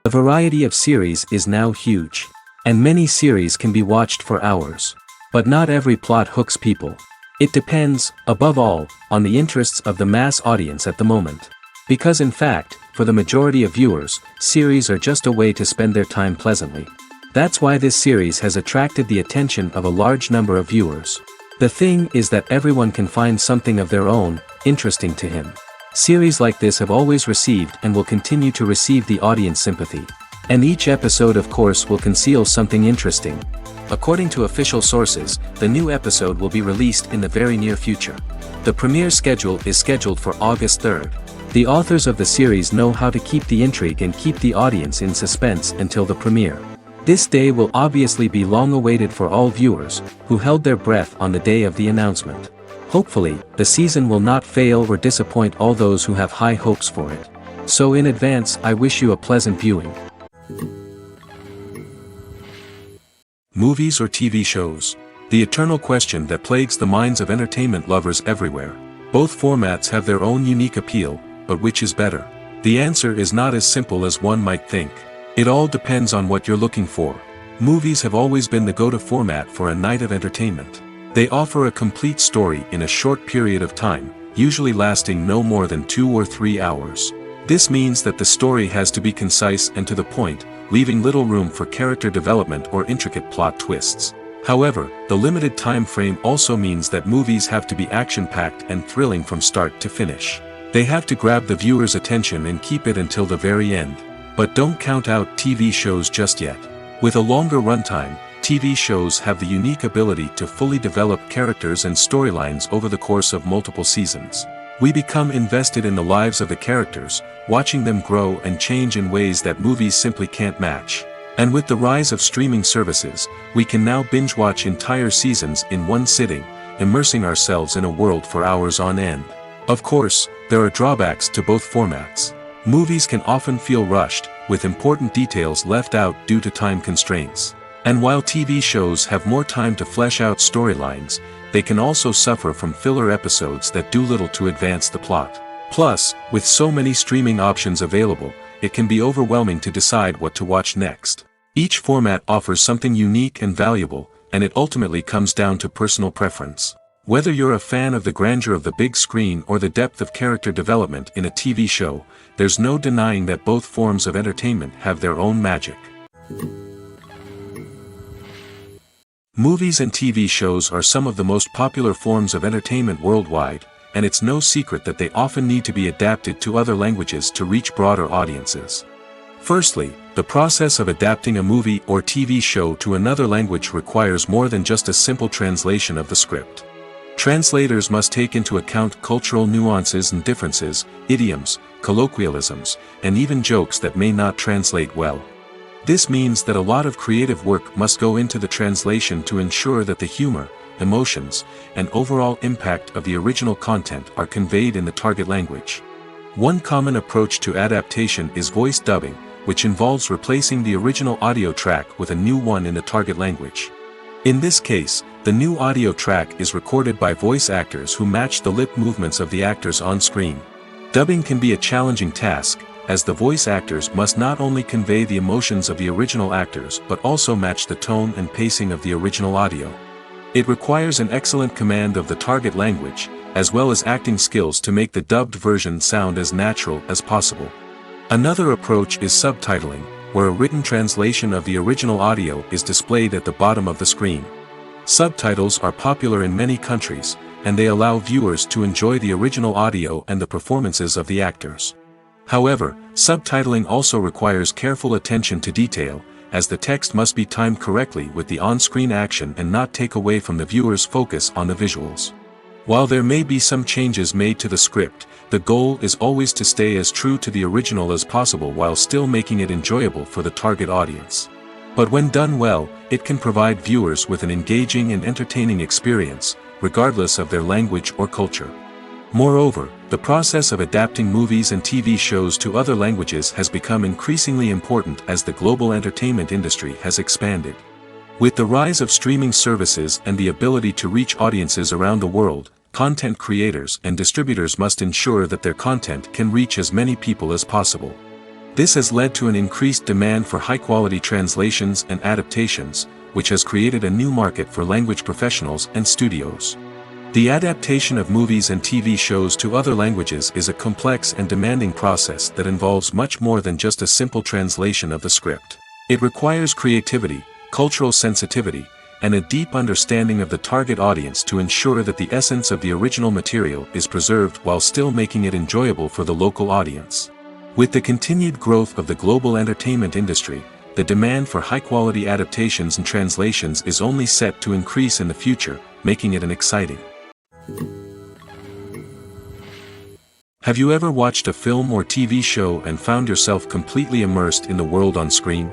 The variety of series is now huge. And many series can be watched for hours. But not every plot hooks people. It depends, above all, on the interests of the mass audience at the moment. Because in fact, for the majority of viewers, series are just a way to spend their time pleasantly. That's why this series has attracted the attention of a large number of viewers. The thing is that everyone can find something of their own, interesting to him. Series like this have always received and will continue to receive the audience sympathy. And each episode of course will conceal something interesting. According to official sources, the new episode will be released in the very near future. The premiere schedule is scheduled for August 3rd. The authors of the series know how to keep the intrigue and keep the audience in suspense until the premiere. This day will obviously be long awaited for all viewers, who held their breath on the day of the announcement. Hopefully, the season will not fail or disappoint all those who have high hopes for it. So in advance, I wish you a pleasant viewing. Movies or TV shows? The eternal question that plagues the minds of entertainment lovers everywhere. Both formats have their own unique appeal, but which is better? The answer is not as simple as one might think. It all depends on what you're looking for. Movies have always been the go-to format for a night of entertainment. They offer a complete story in a short period of time, usually lasting no more than 2 or 3 hours. This means that the story has to be concise and to the point, leaving little room for character development or intricate plot twists. However, the limited time frame also means that movies have to be action-packed and thrilling from start to finish. They have to grab the viewer's attention and keep it until the very end. But don't count out TV shows just yet. With a longer runtime, TV shows have the unique ability to fully develop characters and storylines over the course of multiple seasons. We become invested in the lives of the characters, watching them grow and change in ways that movies simply can't match. And with the rise of streaming services, we can now binge-watch entire seasons in one sitting, immersing ourselves in a world for hours on end. Of course, there are drawbacks to both formats. Movies can often feel rushed, with important details left out due to time constraints. And while TV shows have more time to flesh out storylines, they can also suffer from filler episodes that do little to advance the plot. Plus, with so many streaming options available, it can be overwhelming to decide what to watch next. Each format offers something unique and valuable, and it ultimately comes down to personal preference. Whether you're a fan of the grandeur of the big screen or the depth of character development in a TV show, there's no denying that both forms of entertainment have their own magic. Movies and TV shows are some of the most popular forms of entertainment worldwide, and it's no secret that they often need to be adapted to other languages to reach broader audiences. Firstly, the process of adapting a movie or TV show to another language requires more than just a simple translation of the script. Translators must take into account cultural nuances and differences, idioms, colloquialisms, and even jokes that may not translate well. This means that a lot of creative work must go into the translation to ensure that the humor, emotions, and overall impact of the original content are conveyed in the target language. One common approach to adaptation is voice dubbing, which involves replacing the original audio track with a new one in the target language. In this case, the new audio track is recorded by voice actors who match the lip movements of the actors on screen. Dubbing can be a challenging task, as the voice actors must not only convey the emotions of the original actors but also match the tone and pacing of the original audio. It requires an excellent command of the target language, as well as acting skills to make the dubbed version sound as natural as possible. Another approach is subtitling, where a written translation of the original audio is displayed at the bottom of the screen. Subtitles are popular in many countries, and they allow viewers to enjoy the original audio and the performances of the actors. However, subtitling also requires careful attention to detail, as the text must be timed correctly with the on-screen action and not take away from the viewer's focus on the visuals. While there may be some changes made to the script, the goal is always to stay as true to the original as possible while still making it enjoyable for the target audience. But when done well, it can provide viewers with an engaging and entertaining experience, regardless of their language or culture. Moreover, the process of adapting movies and TV shows to other languages has become increasingly important as the global entertainment industry has expanded. With the rise of streaming services and the ability to reach audiences around the world, content creators and distributors must ensure that their content can reach as many people as possible. This has led to an increased demand for high-quality translations and adaptations, which has created a new market for language professionals and studios. The adaptation of movies and TV shows to other languages is a complex and demanding process that involves much more than just a simple translation of the script. It requires creativity, cultural sensitivity, and a deep understanding of the target audience to ensure that the essence of the original material is preserved while still making it enjoyable for the local audience. With the continued growth of the global entertainment industry, the demand for high-quality adaptations and translations is only set to increase in the future, making it an exciting. Have you ever watched a film or TV show and found yourself completely immersed in the world on screen?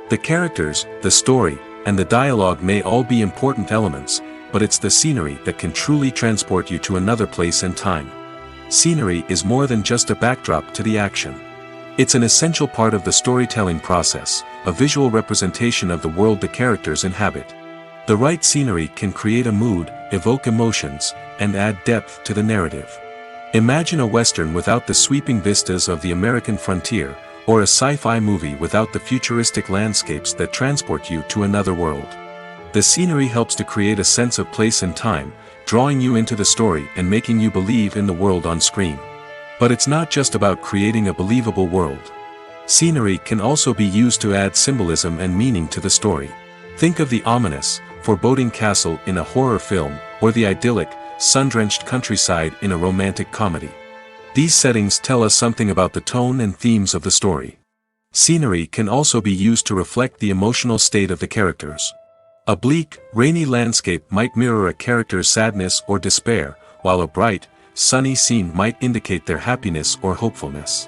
The characters, the story, and the dialogue may all be important elements, but it's the scenery that can truly transport you to another place and time. Scenery is more than just a backdrop to the action. It's an essential part of the storytelling process, a visual representation of the world the characters inhabit. The right scenery can create a mood, evoke emotions, and add depth to the narrative. Imagine a Western without the sweeping vistas of the American frontier, or a sci-fi movie without the futuristic landscapes that transport you to another world. The scenery helps to create a sense of place and time, drawing you into the story and making you believe in the world on screen. But it's not just about creating a believable world. Scenery can also be used to add symbolism and meaning to the story. Think of the ominous, foreboding castle in a horror film, or the idyllic, sun-drenched countryside in a romantic comedy. These settings tell us something about the tone and themes of the story. Scenery can also be used to reflect the emotional state of the characters. A bleak, rainy landscape might mirror a character's sadness or despair, while a bright, sunny scene might indicate their happiness or hopefulness.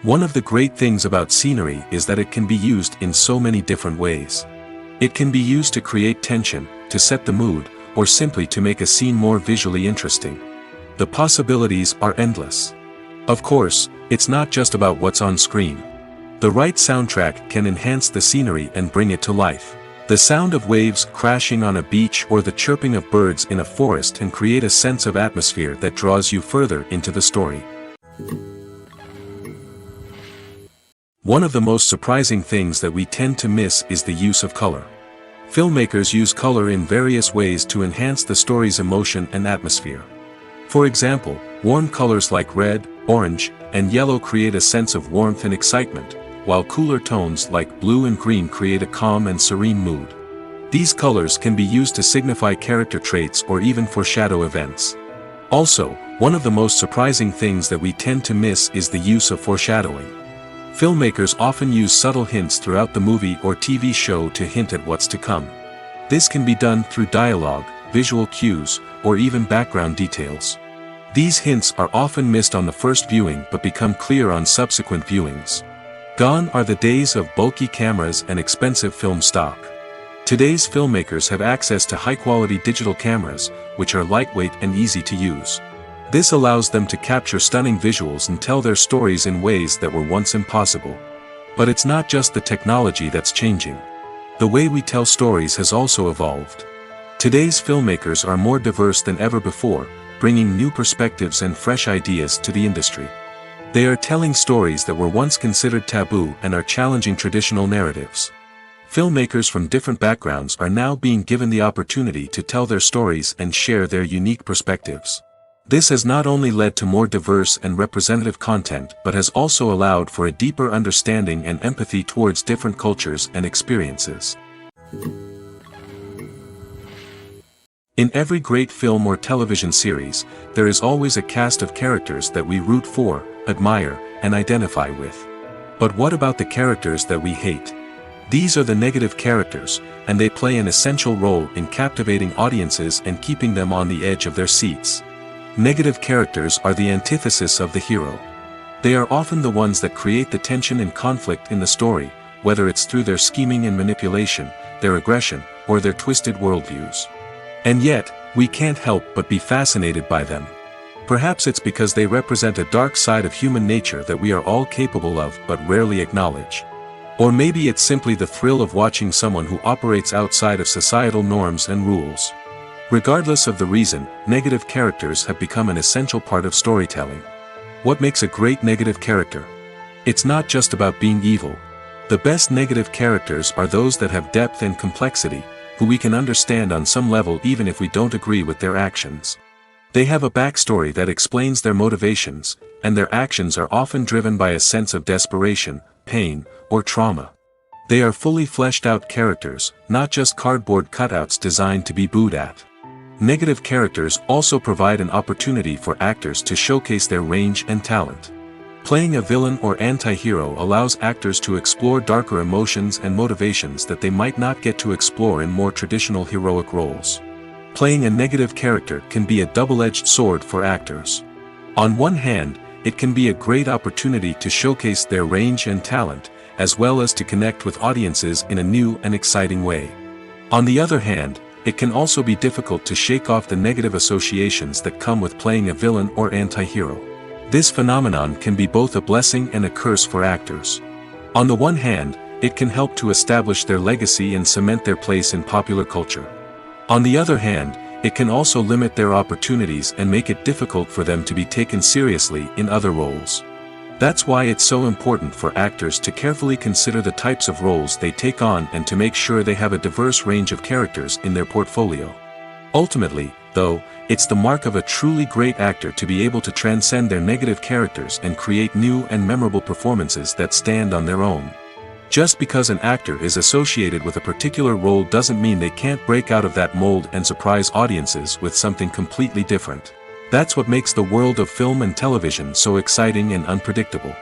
One of the great things about scenery is that it can be used in so many different ways. It can be used to create tension, to set the mood, or simply to make a scene more visually interesting. The possibilities are endless. Of course, it's not just about what's on screen. The right soundtrack can enhance the scenery and bring it to life. The sound of waves crashing on a beach or the chirping of birds in a forest can create a sense of atmosphere that draws you further into the story. One of the most surprising things that we tend to miss is the use of color. Filmmakers use color in various ways to enhance the story's emotion and atmosphere. For example, warm colors like red, orange, and yellow create a sense of warmth and excitement, while cooler tones like blue and green create a calm and serene mood. These colors can be used to signify character traits or even foreshadow events. Also, one of the most surprising things that we tend to miss is the use of foreshadowing. Filmmakers often use subtle hints throughout the movie or TV show to hint at what's to come. This can be done through dialogue, visual cues, or even background details. These hints are often missed on the first viewing but become clear on subsequent viewings. Gone are the days of bulky cameras and expensive film stock. Today's filmmakers have access to high-quality digital cameras, which are lightweight and easy to use. This allows them to capture stunning visuals and tell their stories in ways that were once impossible. But it's not just the technology that's changing. The way we tell stories has also evolved. Today's filmmakers are more diverse than ever before, bringing new perspectives and fresh ideas to the industry. They are telling stories that were once considered taboo and are challenging traditional narratives. Filmmakers from different backgrounds are now being given the opportunity to tell their stories and share their unique perspectives. This has not only led to more diverse and representative content but has also allowed for a deeper understanding and empathy towards different cultures and experiences. In every great film or television series, there is always a cast of characters that we root for, admire, and identify with. But what about the characters that we hate? These are the negative characters, and they play an essential role in captivating audiences and keeping them on the edge of their seats. Negative characters are the antithesis of the hero. They are often the ones that create the tension and conflict in the story, whether it's through their scheming and manipulation, their aggression, or their twisted worldviews. And yet, we can't help but be fascinated by them. Perhaps it's because they represent a dark side of human nature that we are all capable of but rarely acknowledge. Or maybe it's simply the thrill of watching someone who operates outside of societal norms and rules. Regardless of the reason, negative characters have become an essential part of storytelling. What makes a great negative character? It's not just about being evil. The best negative characters are those that have depth and complexity, who we can understand on some level even if we don't agree with their actions. They have a backstory that explains their motivations, and their actions are often driven by a sense of desperation, pain, or trauma. They are fully fleshed out characters, not just cardboard cutouts designed to be booed at. Negative characters also provide an opportunity for actors to showcase their range and talent. Playing a villain or anti-hero allows actors to explore darker emotions and motivations that they might not get to explore in more traditional heroic roles. Playing a negative character can be a double-edged sword for actors. On one hand, it can be a great opportunity to showcase their range and talent, as well as to connect with audiences in a new and exciting way. On the other hand, it can also be difficult to shake off the negative associations that come with playing a villain or anti-hero. This phenomenon can be both a blessing and a curse for actors. On the one hand, it can help to establish their legacy and cement their place in popular culture. On the other hand, it can also limit their opportunities and make it difficult for them to be taken seriously in other roles. That's why it's so important for actors to carefully consider the types of roles they take on and to make sure they have a diverse range of characters in their portfolio. Ultimately, though, it's the mark of a truly great actor to be able to transcend their negative characters and create new and memorable performances that stand on their own. Just because an actor is associated with a particular role doesn't mean they can't break out of that mold and surprise audiences with something completely different. That's what makes the world of film and television so exciting and unpredictable.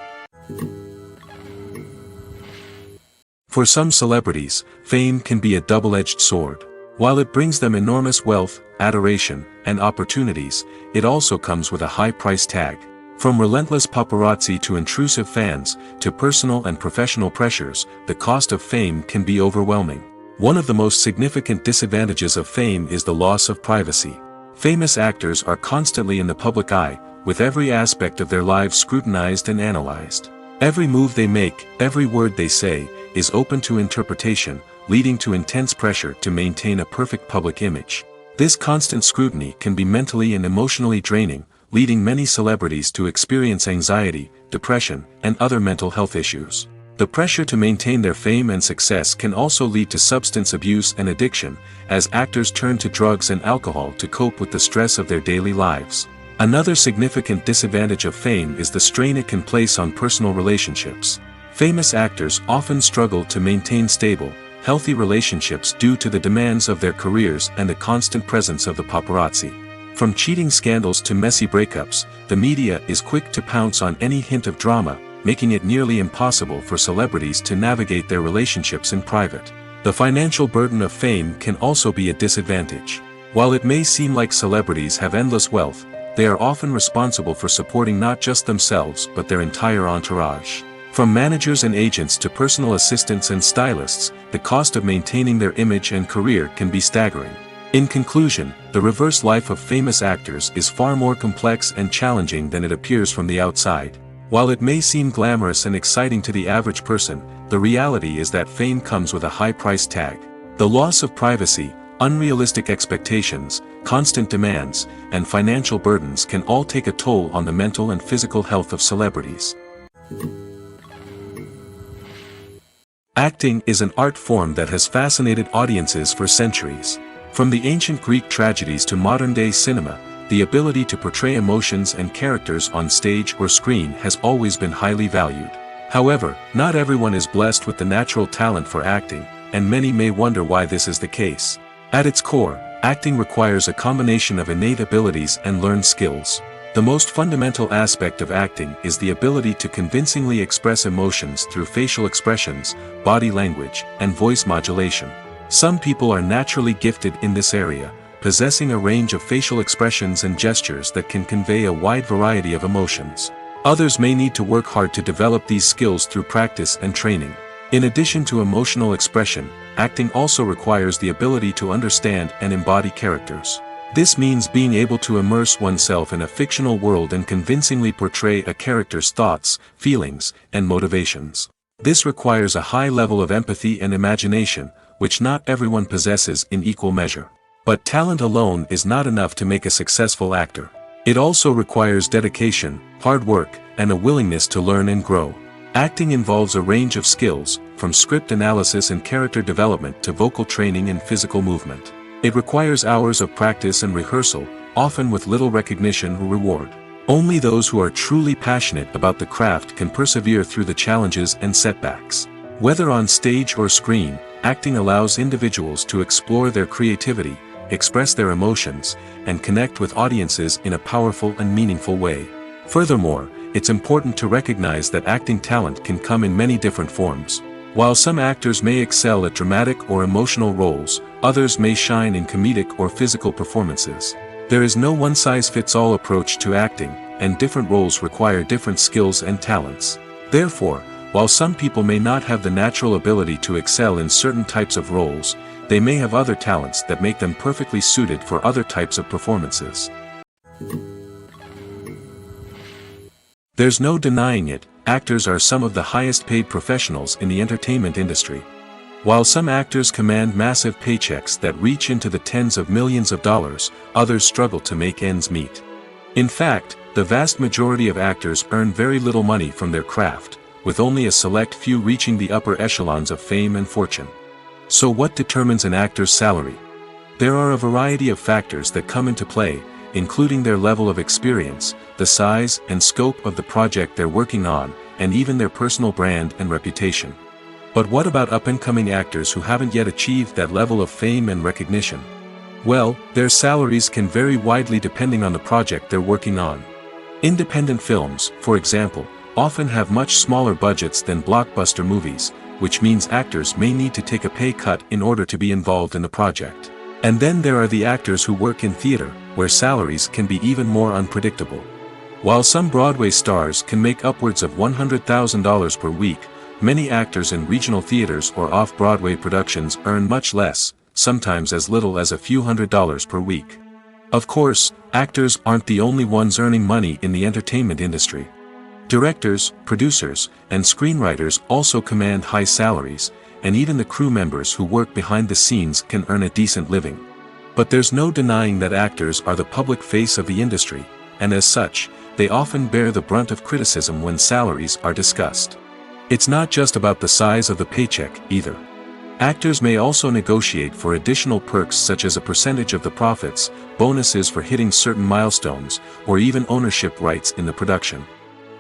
For some celebrities, fame can be a double-edged sword. While it brings them enormous wealth, adoration, and opportunities, it also comes with a high price tag. From relentless paparazzi to intrusive fans, to personal and professional pressures, the cost of fame can be overwhelming. One of the most significant disadvantages of fame is the loss of privacy. Famous actors are constantly in the public eye, with every aspect of their lives scrutinized and analyzed. Every move they make, every word they say, is open to interpretation, leading to intense pressure to maintain a perfect public image. This constant scrutiny can be mentally and emotionally draining, leading many celebrities to experience anxiety, depression, and other mental health issues. The pressure to maintain their fame and success can also lead to substance abuse and addiction, as actors turn to drugs and alcohol to cope with the stress of their daily lives. Another significant disadvantage of fame is the strain it can place on personal relationships. Famous actors often struggle to maintain stable, healthy relationships due to the demands of their careers and the constant presence of the paparazzi. From cheating scandals to messy breakups, the media is quick to pounce on any hint of drama, making it nearly impossible for celebrities to navigate their relationships in private. The financial burden of fame can also be a disadvantage. While it may seem like celebrities have endless wealth, they are often responsible for supporting not just themselves but their entire entourage. From managers and agents to personal assistants and stylists, the cost of maintaining their image and career can be staggering. In conclusion, the reverse life of famous actors is far more complex and challenging than it appears from the outside. While it may seem glamorous and exciting to the average person, the reality is that fame comes with a high price tag. The loss of privacy, unrealistic expectations, constant demands, and financial burdens can all take a toll on the mental and physical health of celebrities. Acting is an art form that has fascinated audiences for centuries. From the ancient Greek tragedies to modern-day cinema, the ability to portray emotions and characters on stage or screen has always been highly valued. However, not everyone is blessed with the natural talent for acting, and many may wonder why this is the case. At its core, acting requires a combination of innate abilities and learned skills. The most fundamental aspect of acting is the ability to convincingly express emotions through facial expressions, body language, and voice modulation. Some people are naturally gifted in this area, possessing a range of facial expressions and gestures that can convey a wide variety of emotions. Others may need to work hard to develop these skills through practice and training. In addition to emotional expression, acting also requires the ability to understand and embody characters. This means being able to immerse oneself in a fictional world and convincingly portray a character's thoughts, feelings, and motivations. This requires a high level of empathy and imagination, which not everyone possesses in equal measure. But talent alone is not enough to make a successful actor. It also requires dedication, hard work, and a willingness to learn and grow. Acting involves a range of skills, from script analysis and character development to vocal training and physical movement. It requires hours of practice and rehearsal, often with little recognition or reward. Only those who are truly passionate about the craft can persevere through the challenges and setbacks. Whether on stage or screen, acting allows individuals to explore their creativity, express their emotions, and connect with audiences in a powerful and meaningful way. Furthermore, it's important to recognize that acting talent can come in many different forms. While some actors may excel at dramatic or emotional roles, others may shine in comedic or physical performances. There is no one-size-fits-all approach to acting, and different roles require different skills and talents. Therefore, while some people may not have the natural ability to excel in certain types of roles, they may have other talents that make them perfectly suited for other types of performances. There's no denying it, actors are some of the highest-paid professionals in the entertainment industry. While some actors command massive paychecks that reach into the tens of millions of dollars, others struggle to make ends meet. In fact, the vast majority of actors earn very little money from their craft, with only a select few reaching the upper echelons of fame and fortune. So what determines an actor's salary? There are a variety of factors that come into play, including their level of experience, the size and scope of the project they're working on, and even their personal brand and reputation. But what about up-and-coming actors who haven't yet achieved that level of fame and recognition? Well, their salaries can vary widely depending on the project they're working on. Independent films, for example, often have much smaller budgets than blockbuster movies, which means actors may need to take a pay cut in order to be involved in the project. And then there are the actors who work in theater, where salaries can be even more unpredictable. While some Broadway stars can make upwards of $100,000 per week, many actors in regional theaters or off-Broadway productions earn much less, sometimes as little as a few $100s per week. Of course, actors aren't the only ones earning money in the entertainment industry. Directors, producers, and screenwriters also command high salaries, and even the crew members who work behind the scenes can earn a decent living. But there's no denying that actors are the public face of the industry, and as such, they often bear the brunt of criticism when salaries are discussed. It's not just about the size of the paycheck, either. Actors may also negotiate for additional perks such as a percentage of the profits, bonuses for hitting certain milestones, or even ownership rights in the production.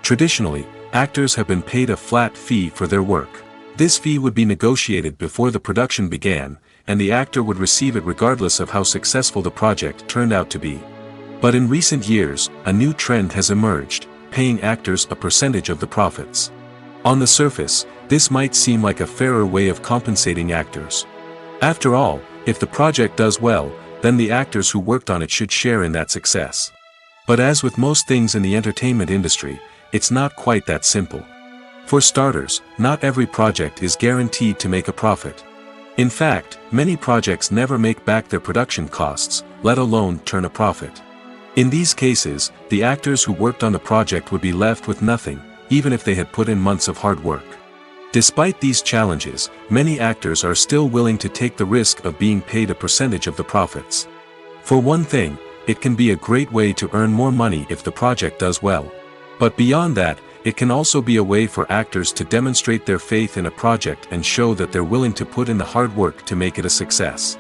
Traditionally, actors have been paid a flat fee for their work. This fee would be negotiated before the production began, and the actor would receive it regardless of how successful the project turned out to be. But in recent years, a new trend has emerged, paying actors a percentage of the profits. On the surface, this might seem like a fairer way of compensating actors. After all, if the project does well, then the actors who worked on it should share in that success. But as with most things in the entertainment industry, it's not quite that simple. For starters, not every project is guaranteed to make a profit. In fact, many projects never make back their production costs, let alone turn a profit. In these cases, the actors who worked on the project would be left with nothing, even if they had put in months of hard work. Despite these challenges, many actors are still willing to take the risk of being paid a percentage of the profits. For one thing, it can be a great way to earn more money if the project does well. But beyond that, it can also be a way for actors to demonstrate their faith in a project and show that they're willing to put in the hard work to make it a success.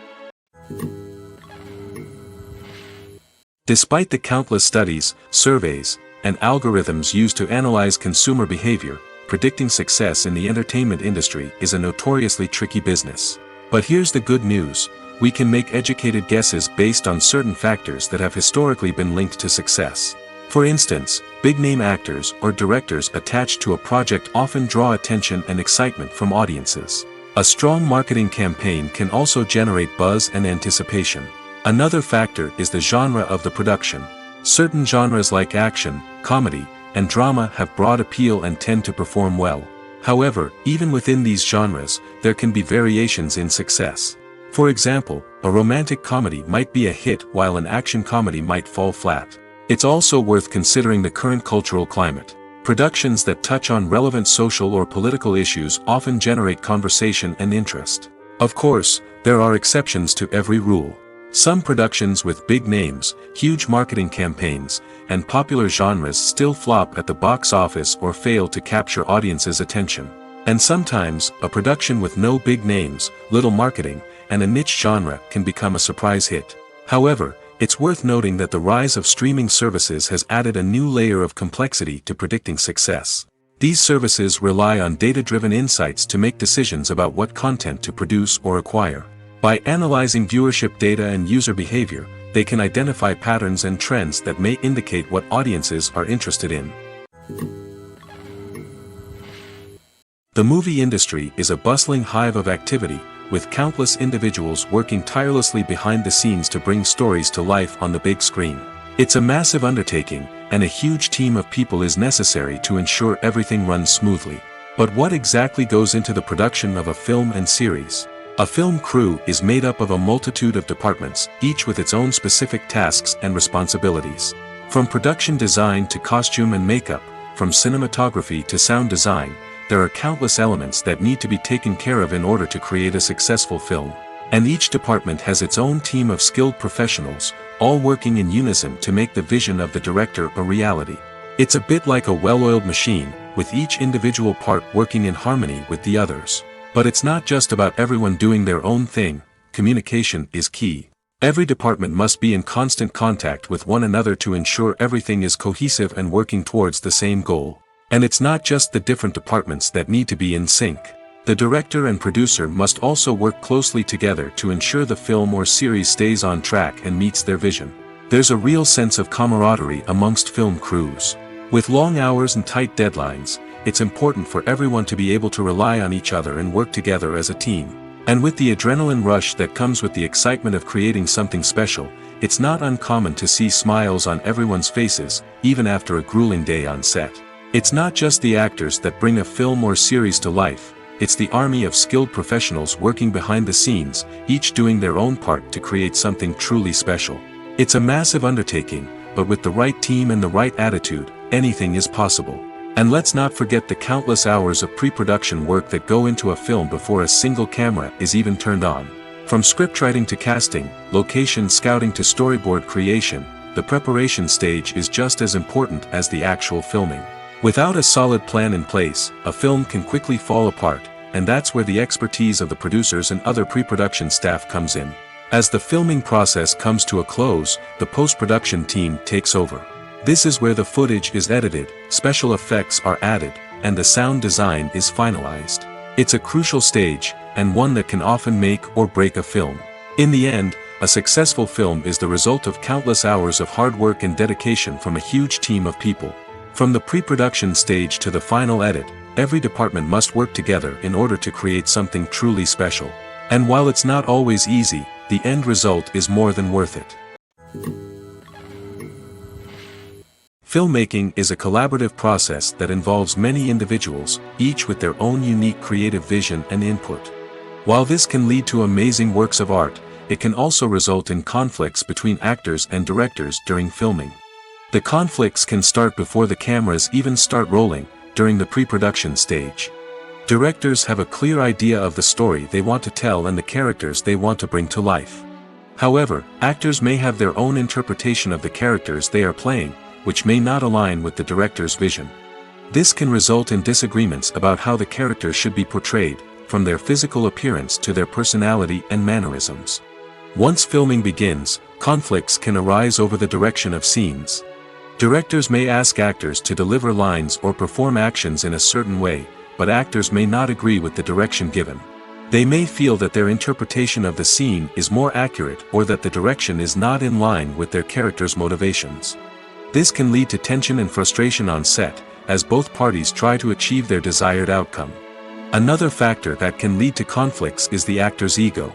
Despite the countless studies, surveys, and algorithms used to analyze consumer behavior, predicting success in the entertainment industry is a notoriously tricky business. But here's the good news: we can make educated guesses based on certain factors that have historically been linked to success. For instance, big-name actors or directors attached to a project often draw attention and excitement from audiences. A strong marketing campaign can also generate buzz and anticipation. Another factor is the genre of the production. Certain genres like action, comedy, and drama have broad appeal and tend to perform well. However, even within these genres, there can be variations in success. For example, a romantic comedy might be a hit while an action comedy might fall flat. It's also worth considering the current cultural climate. Productions that touch on relevant social or political issues often generate conversation and interest. Of course, there are exceptions to every rule. Some productions with big names, huge marketing campaigns, and popular genres still flop at the box office or fail to capture audiences' attention. And sometimes, a production with no big names, little marketing, and a niche genre can become a surprise hit. However, it's worth noting that the rise of streaming services has added a new layer of complexity to predicting success. These services rely on data-driven insights to make decisions about what content to produce or acquire. By analyzing viewership data and user behavior, they can identify patterns and trends that may indicate what audiences are interested in. The movie industry is a bustling hive of activity, with countless individuals working tirelessly behind the scenes to bring stories to life on the big screen. It's a massive undertaking, and a huge team of people is necessary to ensure everything runs smoothly. But what exactly goes into the production of a film and series? A film crew is made up of a multitude of departments, each with its own specific tasks and responsibilities. From production design to costume and makeup, from cinematography to sound design, there are countless elements that need to be taken care of in order to create a successful film. And each department has its own team of skilled professionals, all working in unison to make the vision of the director a reality. It's a bit like a well-oiled machine, with each individual part working in harmony with the others. But it's not just about everyone doing their own thing. Communication is key. Every department must be in constant contact with one another to ensure everything is cohesive and working towards the same goal. And it's not just the different departments that need to be in sync. The director and producer must also work closely together to ensure the film or series stays on track and meets their vision. There's a real sense of camaraderie amongst film crews. With long hours and tight deadlines, it's important for everyone to be able to rely on each other and work together as a team. And with the adrenaline rush that comes with the excitement of creating something special, it's not uncommon to see smiles on everyone's faces, even after a grueling day on set. It's not just the actors that bring a film or series to life, it's the army of skilled professionals working behind the scenes, each doing their own part to create something truly special. It's a massive undertaking, but with the right team and the right attitude, anything is possible. And let's not forget the countless hours of pre-production work that go into a film before a single camera is even turned on. From scriptwriting to casting, location scouting to storyboard creation, the preparation stage is just as important as the actual filming. Without a solid plan in place, a film can quickly fall apart, and that's where the expertise of the producers and other pre-production staff comes in. As the filming process comes to a close, the post-production team takes over. This is where the footage is edited, special effects are added, and the sound design is finalized. It's a crucial stage, and one that can often make or break a film. In the end, a successful film is the result of countless hours of hard work and dedication from a huge team of people. From the pre-production stage to the final edit, every department must work together in order to create something truly special. And while it's not always easy, the end result is more than worth it. Filmmaking is a collaborative process that involves many individuals, each with their own unique creative vision and input. While this can lead to amazing works of art, it can also result in conflicts between actors and directors during filming. The conflicts can start before the cameras even start rolling, during the pre-production stage. Directors have a clear idea of the story they want to tell and the characters they want to bring to life. However, actors may have their own interpretation of the characters they are playing, which may not align with the director's vision. This can result in disagreements about how the characters should be portrayed, from their physical appearance to their personality and mannerisms. Once filming begins, conflicts can arise over the direction of scenes. Directors may ask actors to deliver lines or perform actions in a certain way, but actors may not agree with the direction given. They may feel that their interpretation of the scene is more accurate or that the direction is not in line with their character's motivations. This can lead to tension and frustration on set, as both parties try to achieve their desired outcome. Another factor that can lead to conflicts is the actor's ego.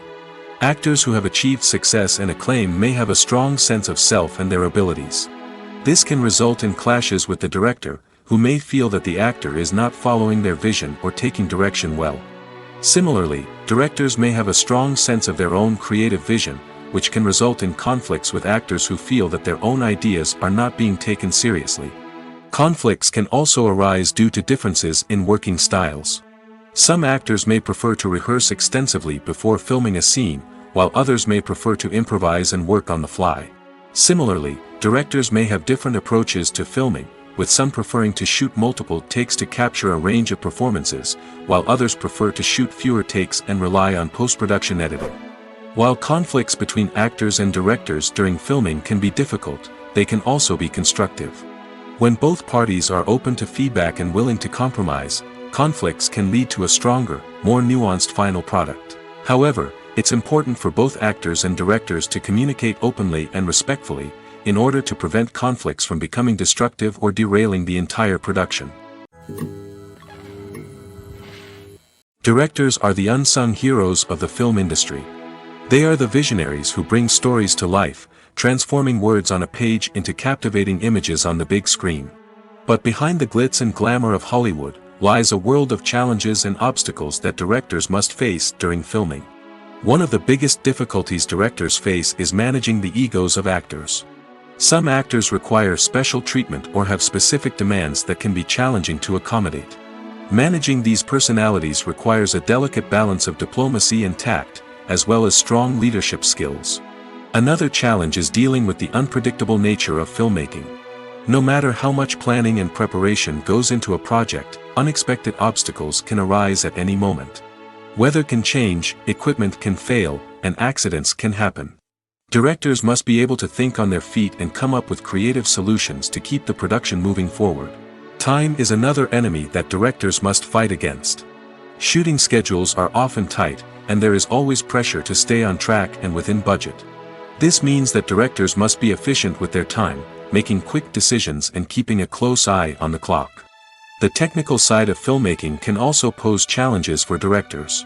Actors who have achieved success and acclaim may have a strong sense of self and their abilities. This can result in clashes with the director, who may feel that the actor is not following their vision or taking direction well. Similarly, directors may have a strong sense of their own creative vision, which can result in conflicts with actors who feel that their own ideas are not being taken seriously. Conflicts can also arise due to differences in working styles. Some actors may prefer to rehearse extensively before filming a scene, while others may prefer to improvise and work on the fly. Similarly, directors may have different approaches to filming, with some preferring to shoot multiple takes to capture a range of performances, while others prefer to shoot fewer takes and rely on post-production editing. While conflicts between actors and directors during filming can be difficult, they can also be constructive. When both parties are open to feedback and willing to compromise, conflicts can lead to a stronger, more nuanced final product. However, it's important for both actors and directors to communicate openly and respectfully, in order to prevent conflicts from becoming destructive or derailing the entire production. Directors are the unsung heroes of the film industry. They are the visionaries who bring stories to life, transforming words on a page into captivating images on the big screen. But behind the glitz and glamour of Hollywood, lies a world of challenges and obstacles that directors must face during filming. One of the biggest difficulties directors face is managing the egos of actors. Some actors require special treatment or have specific demands that can be challenging to accommodate. Managing these personalities requires a delicate balance of diplomacy and tact, as well as strong leadership skills. Another challenge is dealing with the unpredictable nature of filmmaking. No matter how much planning and preparation goes into a project, unexpected obstacles can arise at any moment. Weather can change, equipment can fail, and accidents can happen. Directors must be able to think on their feet and come up with creative solutions to keep the production moving forward. Time is another enemy that directors must fight against. Shooting schedules are often tight, and there is always pressure to stay on track and within budget. This means that directors must be efficient with their time, making quick decisions and keeping a close eye on the clock. The technical side of filmmaking can also pose challenges for directors.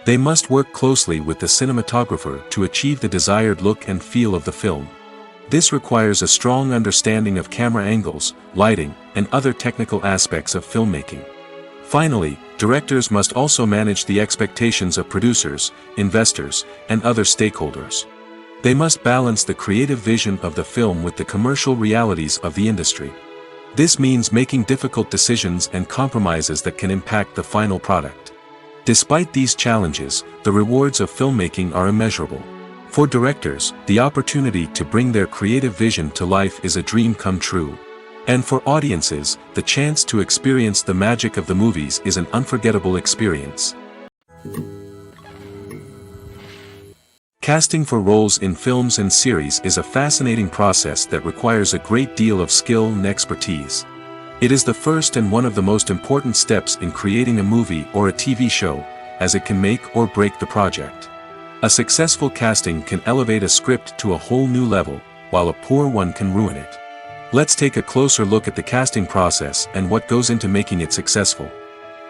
They must work closely with the cinematographer to achieve the desired look and feel of the film. This requires a strong understanding of camera angles, lighting, and other technical aspects of filmmaking. Finally, directors must also manage the expectations of producers, investors, and other stakeholders. They must balance the creative vision of the film with the commercial realities of the industry. This means making difficult decisions and compromises that can impact the final product. Despite these challenges, the rewards of filmmaking are immeasurable. For directors, the opportunity to bring their creative vision to life is a dream come true. And for audiences, the chance to experience the magic of the movies is an unforgettable experience. Casting for roles in films and series is a fascinating process that requires a great deal of skill and expertise. It is the first and one of the most important steps in creating a movie or a TV show, as it can make or break the project. A successful casting can elevate a script to a whole new level, while a poor one can ruin it. Let's take a closer look at the casting process and what goes into making it successful.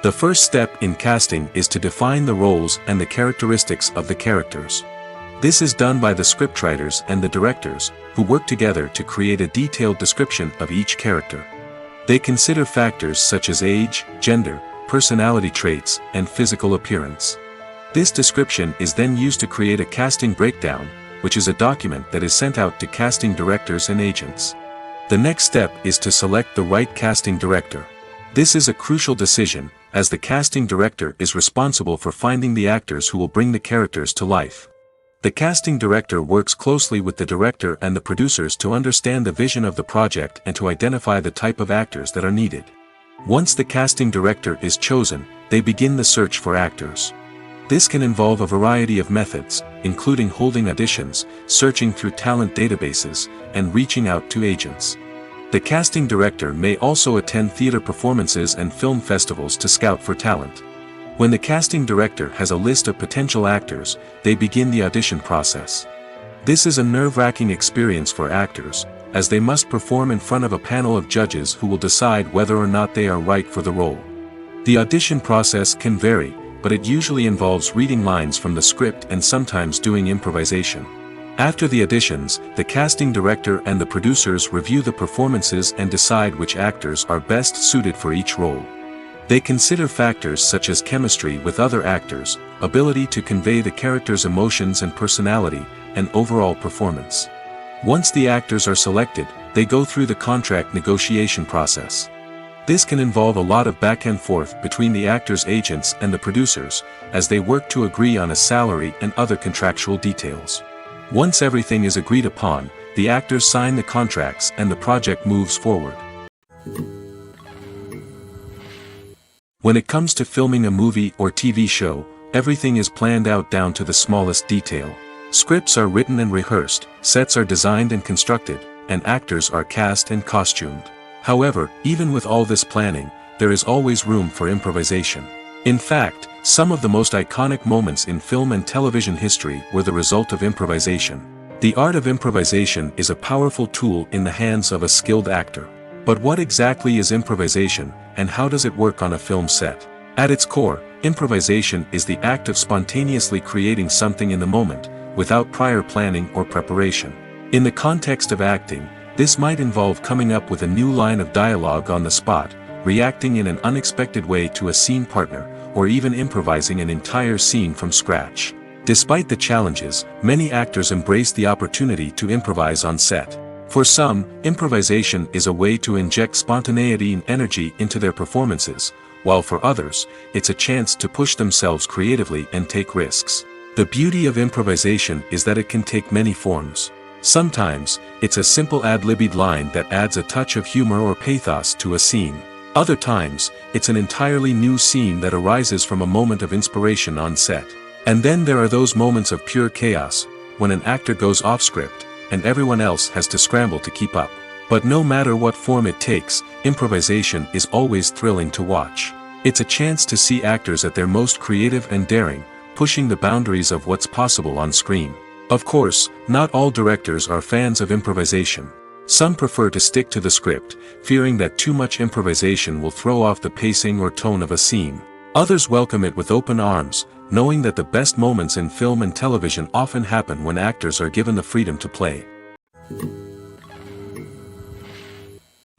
The first step in casting is to define the roles and the characteristics of the characters. This is done by the scriptwriters and the directors, who work together to create a detailed description of each character. They consider factors such as age, gender, personality traits, and physical appearance. This description is then used to create a casting breakdown, which is a document that is sent out to casting directors and agents. The next step is to select the right casting director. This is a crucial decision, as the casting director is responsible for finding the actors who will bring the characters to life. The casting director works closely with the director and the producers to understand the vision of the project and to identify the type of actors that are needed. Once the casting director is chosen, they begin the search for actors. This can involve a variety of methods, including holding auditions, searching through talent databases, and reaching out to agents. The casting director may also attend theater performances and film festivals to scout for talent. When the casting director has a list of potential actors, they begin the audition process. This is a nerve-wracking experience for actors, as they must perform in front of a panel of judges who will decide whether or not they are right for the role. The audition process can vary, but it usually involves reading lines from the script and sometimes doing improvisation. After the auditions, the casting director and the producers review the performances and decide which actors are best suited for each role. They consider factors such as chemistry with other actors, ability to convey the character's emotions and personality, and overall performance. Once the actors are selected, they go through the contract negotiation process. This can involve a lot of back and forth between the actors' agents and the producers, as they work to agree on a salary and other contractual details. Once everything is agreed upon, the actors sign the contracts and the project moves forward. When it comes to filming a movie or TV show, everything is planned out down to the smallest detail. Scripts are written and rehearsed, sets are designed and constructed, and actors are cast and costumed. However, even with all this planning, there is always room for improvisation. In fact, some of the most iconic moments in film and television history were the result of improvisation. The art of improvisation is a powerful tool in the hands of a skilled actor. But what exactly is improvisation, and how does it work on a film set? At its core, improvisation is the act of spontaneously creating something in the moment, without prior planning or preparation. In the context of acting, this might involve coming up with a new line of dialogue on the spot, reacting in an unexpected way to a scene partner, or even improvising an entire scene from scratch. Despite the challenges, many actors embrace the opportunity to improvise on set. For some, improvisation is a way to inject spontaneity and energy into their performances, while for others, it's a chance to push themselves creatively and take risks. The beauty of improvisation is that it can take many forms. Sometimes, it's a simple ad-libbed line that adds a touch of humor or pathos to a scene. Other times, it's an entirely new scene that arises from a moment of inspiration on set. And then there are those moments of pure chaos, when an actor goes off script, and everyone else has to scramble to keep up. But no matter what form it takes, improvisation is always thrilling to watch. It's a chance to see actors at their most creative and daring, pushing the boundaries of what's possible on screen. Of course, not all directors are fans of improvisation. Some prefer to stick to the script, fearing that too much improvisation will throw off the pacing or tone of a scene. Others welcome it with open arms, knowing that the best moments in film and television often happen when actors are given the freedom to play.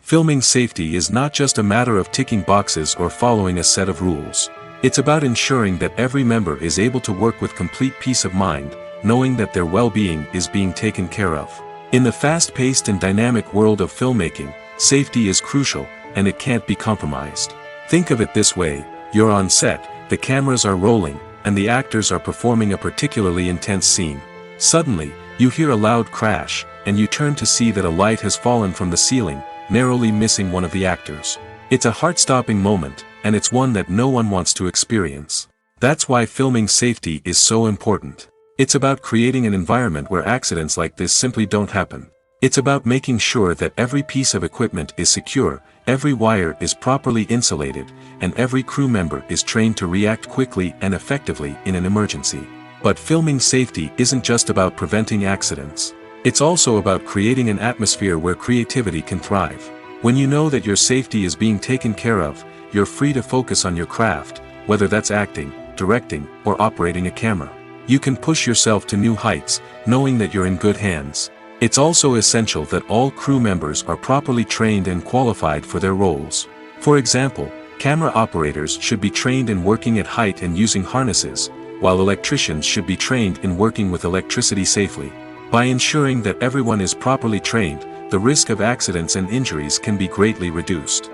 Filming safety is not just a matter of ticking boxes or following a set of rules. It's about ensuring that every member is able to work with complete peace of mind, knowing that their well-being is being taken care of. In the fast-paced and dynamic world of filmmaking, safety is crucial, and it can't be compromised. Think of it this way: you're on set, the cameras are rolling, and the actors are performing a particularly intense scene. Suddenly, you hear a loud crash, and you turn to see that a light has fallen from the ceiling, narrowly missing one of the actors. It's a heart-stopping moment, and it's one that no one wants to experience. That's why filming safety is so important. It's about creating an environment where accidents like this simply don't happen. It's about making sure that every piece of equipment is secure, every wire is properly insulated, and every crew member is trained to react quickly and effectively in an emergency. But filming safety isn't just about preventing accidents. It's also about creating an atmosphere where creativity can thrive. When you know that your safety is being taken care of, you're free to focus on your craft, whether that's acting, directing, or operating a camera. You can push yourself to new heights, knowing that you're in good hands. It's also essential that all crew members are properly trained and qualified for their roles. For example, camera operators should be trained in working at height and using harnesses, while electricians should be trained in working with electricity safely. By ensuring that everyone is properly trained, the risk of accidents and injuries can be greatly reduced.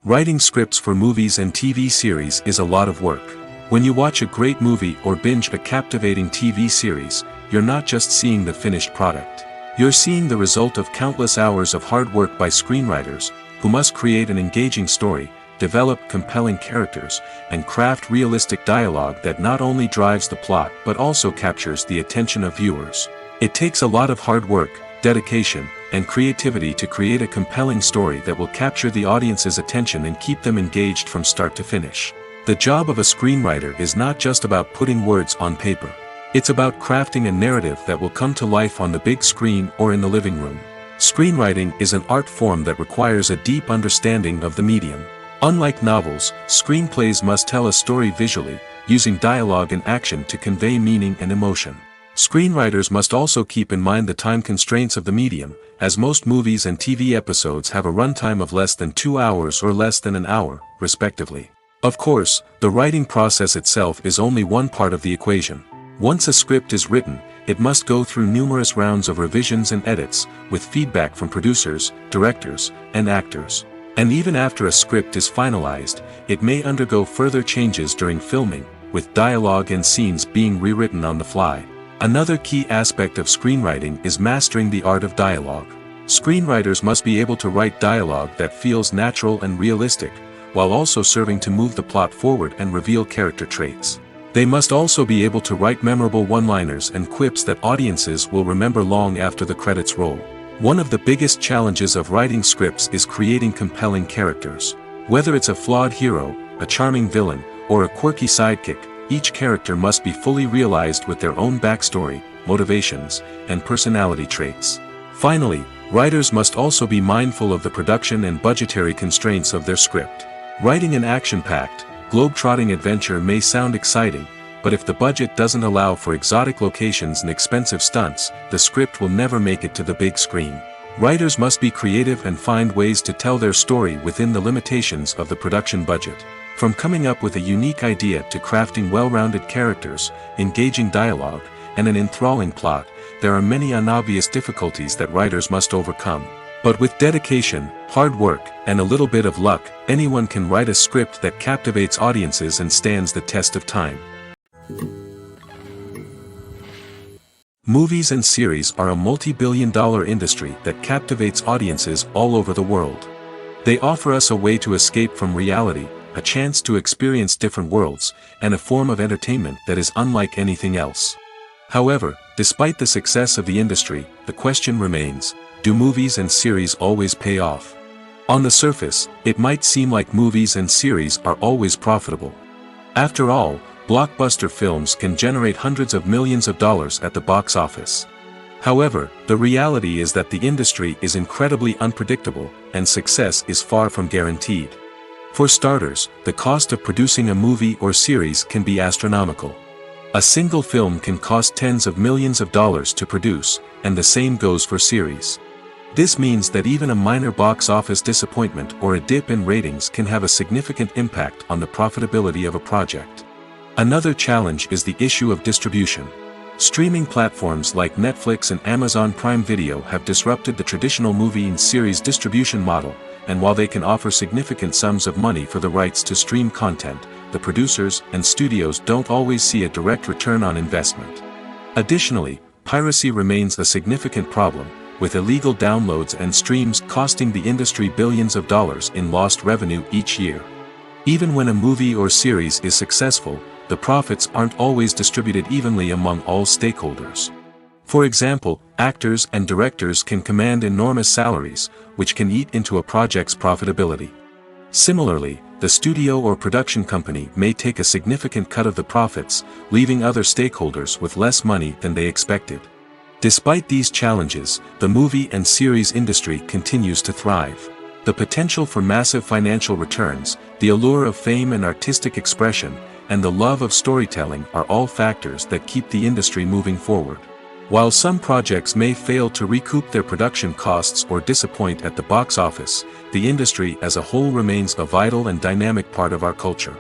Writing scripts for movies and TV series is a lot of work. When you watch a great movie or binge a captivating TV series, you're not just seeing the finished product. You're seeing the result of countless hours of hard work by screenwriters, who must create an engaging story, develop compelling characters, and craft realistic dialogue that not only drives the plot but also captures the attention of viewers. It takes a lot of hard work, dedication, and creativity to create a compelling story that will capture the audience's attention and keep them engaged from start to finish. The job of a screenwriter is not just about putting words on paper. It's about crafting a narrative that will come to life on the big screen or in the living room. Screenwriting is an art form that requires a deep understanding of the medium. Unlike novels, screenplays must tell a story visually, using dialogue and action to convey meaning and emotion. Screenwriters must also keep in mind the time constraints of the medium, as most movies and TV episodes have a runtime of less than 2 hours or less than an hour, respectively. Of course, the writing process itself is only one part of the equation. Once a script is written, it must go through numerous rounds of revisions and edits, with feedback from producers, directors, and actors. And even after a script is finalized, it may undergo further changes during filming, with dialogue and scenes being rewritten on the fly. Another key aspect of screenwriting is mastering the art of dialogue. Screenwriters must be able to write dialogue that feels natural and realistic, while also serving to move the plot forward and reveal character traits. They must also be able to write memorable one-liners and quips that audiences will remember long after the credits roll. One of the biggest challenges of writing scripts is creating compelling characters. Whether it's a flawed hero, a charming villain, or a quirky sidekick, each character must be fully realized with their own backstory, motivations, and personality traits. Finally, writers must also be mindful of the production and budgetary constraints of their script. Writing an action-packed, globe-trotting adventure may sound exciting, but if the budget doesn't allow for exotic locations and expensive stunts, the script will never make it to the big screen. Writers must be creative and find ways to tell their story within the limitations of the production budget. From coming up with a unique idea to crafting well-rounded characters, engaging dialogue, and an enthralling plot, there are many unobvious difficulties that writers must overcome. But with dedication, hard work, and a little bit of luck, anyone can write a script that captivates audiences and stands the test of time. Movies and series are a multi-billion-dollar industry that captivates audiences all over the world. They offer us a way to escape from reality, a chance to experience different worlds, and a form of entertainment that is unlike anything else. However, despite the success of the industry, the question remains, do movies and series always pay off? On the surface, it might seem like movies and series are always profitable. After all, blockbuster films can generate hundreds of millions of dollars at the box office. However, the reality is that the industry is incredibly unpredictable, and success is far from guaranteed. For starters, the cost of producing a movie or series can be astronomical. A single film can cost tens of millions of dollars to produce, and the same goes for series. This means that even a minor box office disappointment or a dip in ratings can have a significant impact on the profitability of a project. Another challenge is the issue of distribution. Streaming platforms like Netflix and Amazon Prime Video have disrupted the traditional movie and series distribution model, and while they can offer significant sums of money for the rights to stream content, the producers and studios don't always see a direct return on investment. Additionally, piracy remains a significant problem, with illegal downloads and streams costing the industry billions of dollars in lost revenue each year. Even when a movie or series is successful, the profits aren't always distributed evenly among all stakeholders. For example, actors and directors can command enormous salaries, which can eat into a project's profitability. Similarly, the studio or production company may take a significant cut of the profits, leaving other stakeholders with less money than they expected. Despite these challenges, the movie and series industry continues to thrive. The potential for massive financial returns, the allure of fame and artistic expression, and the love of storytelling are all factors that keep the industry moving forward. While some projects may fail to recoup their production costs or disappoint at the box office, the industry as a whole remains a vital and dynamic part of our culture.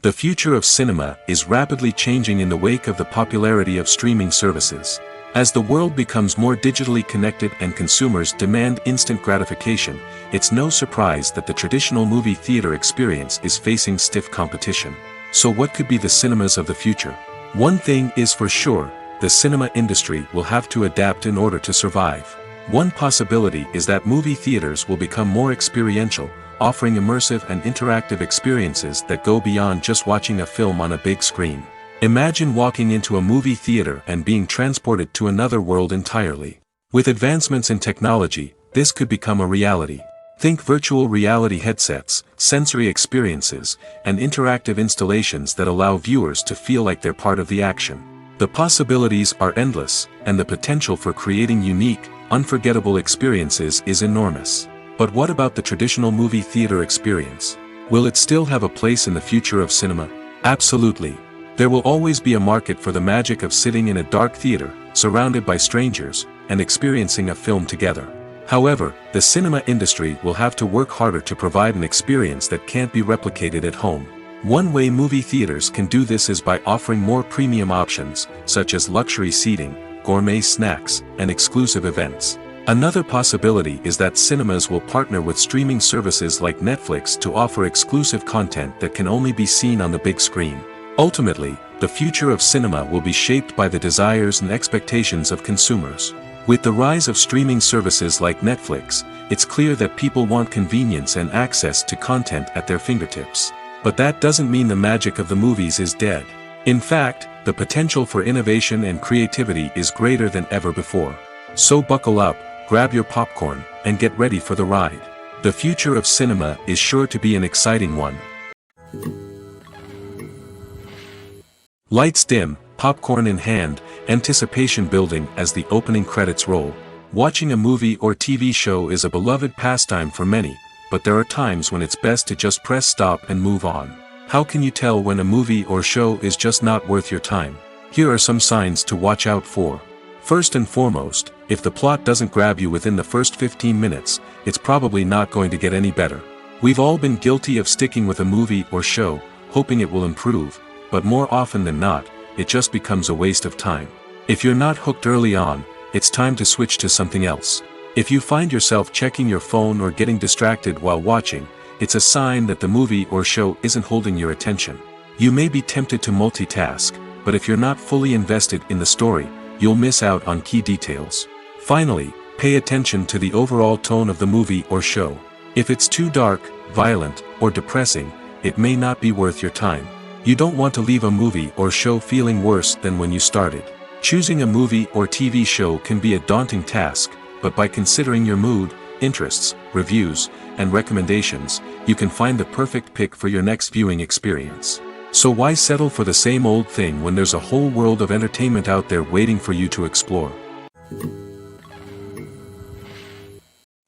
The future of cinema is rapidly changing in the wake of the popularity of streaming services. As the world becomes more digitally connected and consumers demand instant gratification, it's no surprise that the traditional movie theater experience is facing stiff competition. So what could be the cinemas of the future? One thing is for sure, the cinema industry will have to adapt in order to survive. One possibility is that movie theaters will become more experiential, offering immersive and interactive experiences that go beyond just watching a film on a big screen. Imagine walking into a movie theater and being transported to another world entirely. With advancements in technology, this could become a reality. Think virtual reality headsets, sensory experiences, and interactive installations that allow viewers to feel like they're part of the action. The possibilities are endless, and the potential for creating unique, unforgettable experiences is enormous. But what about the traditional movie theater experience? Will it still have a place in the future of cinema? Absolutely. There will always be a market for the magic of sitting in a dark theater, surrounded by strangers, and experiencing a film together. However, the cinema industry will have to work harder to provide an experience that can't be replicated at home. One way movie theaters can do this is by offering more premium options, such as luxury seating, gourmet snacks, and exclusive events. Another possibility is that cinemas will partner with streaming services like Netflix to offer exclusive content that can only be seen on the big screen. Ultimately, the future of cinema will be shaped by the desires and expectations of consumers. With the rise of streaming services like Netflix, it's clear that people want convenience and access to content at their fingertips. But that doesn't mean the magic of the movies is dead. In fact, the potential for innovation and creativity is greater than ever before. So buckle up, grab your popcorn, and get ready for the ride. The future of cinema is sure to be an exciting one. Lights dim, popcorn in hand, anticipation building as the opening credits roll. Watching a movie or TV show is a beloved pastime for many, but there are times when it's best to just press stop and move on. How can you tell when a movie or show is just not worth your time? Here are some signs to watch out for. First and foremost, if the plot doesn't grab you within the first 15 minutes, it's probably not going to get any better. We've all been guilty of sticking with a movie or show, hoping it will improve, but more often than not, it just becomes a waste of time. If you're not hooked early on, it's time to switch to something else. If you find yourself checking your phone or getting distracted while watching, it's a sign that the movie or show isn't holding your attention. You may be tempted to multitask, but if you're not fully invested in the story, you'll miss out on key details. Finally, pay attention to the overall tone of the movie or show. If it's too dark, violent, or depressing, it may not be worth your time. You don't want to leave a movie or show feeling worse than when you started. Choosing a movie or TV show can be a daunting task, but by considering your mood, interests, reviews, and recommendations, you can find the perfect pick for your next viewing experience. So why settle for the same old thing when there's a whole world of entertainment out there waiting for you to explore?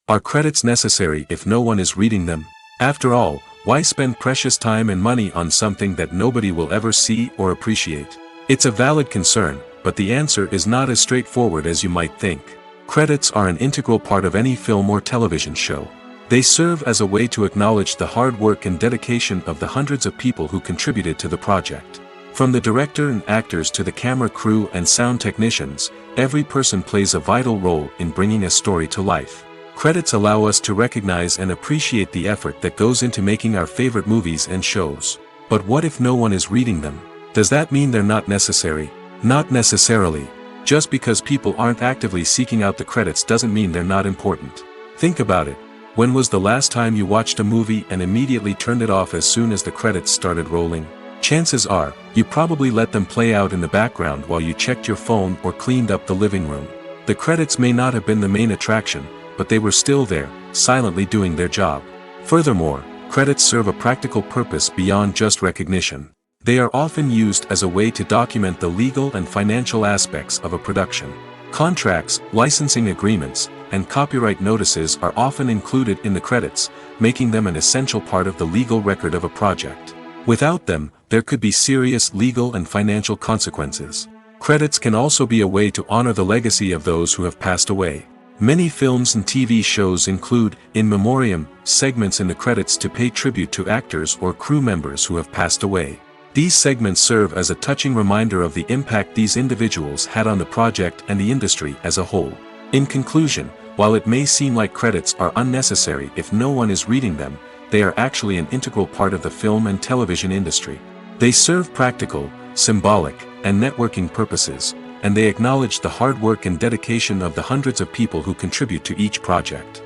Are credits necessary if no one is reading them? After all, why spend precious time and money on something that nobody will ever see or appreciate? It's a valid concern, but the answer is not as straightforward as you might think. Credits are an integral part of any film or television show. They serve as a way to acknowledge the hard work and dedication of the hundreds of people who contributed to the project. From the director and actors to the camera crew and sound technicians, every person plays a vital role in bringing a story to life. Credits allow us to recognize and appreciate the effort that goes into making our favorite movies and shows. But what if no one is reading them? Does that mean they're not necessary? Not necessarily. Just because people aren't actively seeking out the credits doesn't mean they're not important. Think about it. When was the last time you watched a movie and immediately turned it off as soon as the credits started rolling? Chances are, you probably let them play out in the background while you checked your phone or cleaned up the living room. The credits may not have been the main attraction, but they were still there, silently doing their job. Furthermore, credits serve a practical purpose beyond just recognition. They are often used as a way to document the legal and financial aspects of a production. Contracts, licensing agreements, and copyright notices are often included in the credits, making them an essential part of the legal record of a project. Without them, there could be serious legal and financial consequences. Credits can also be a way to honor the legacy of those who have passed away. Many films and TV shows include, in memoriam, segments in the credits to pay tribute to actors or crew members who have passed away. These segments serve as a touching reminder of the impact these individuals had on the project and the industry as a whole. In conclusion, while it may seem like credits are unnecessary if no one is reading them, they are actually an integral part of the film and television industry. They serve practical, symbolic, and networking purposes, and they acknowledge the hard work and dedication of the hundreds of people who contribute to each project.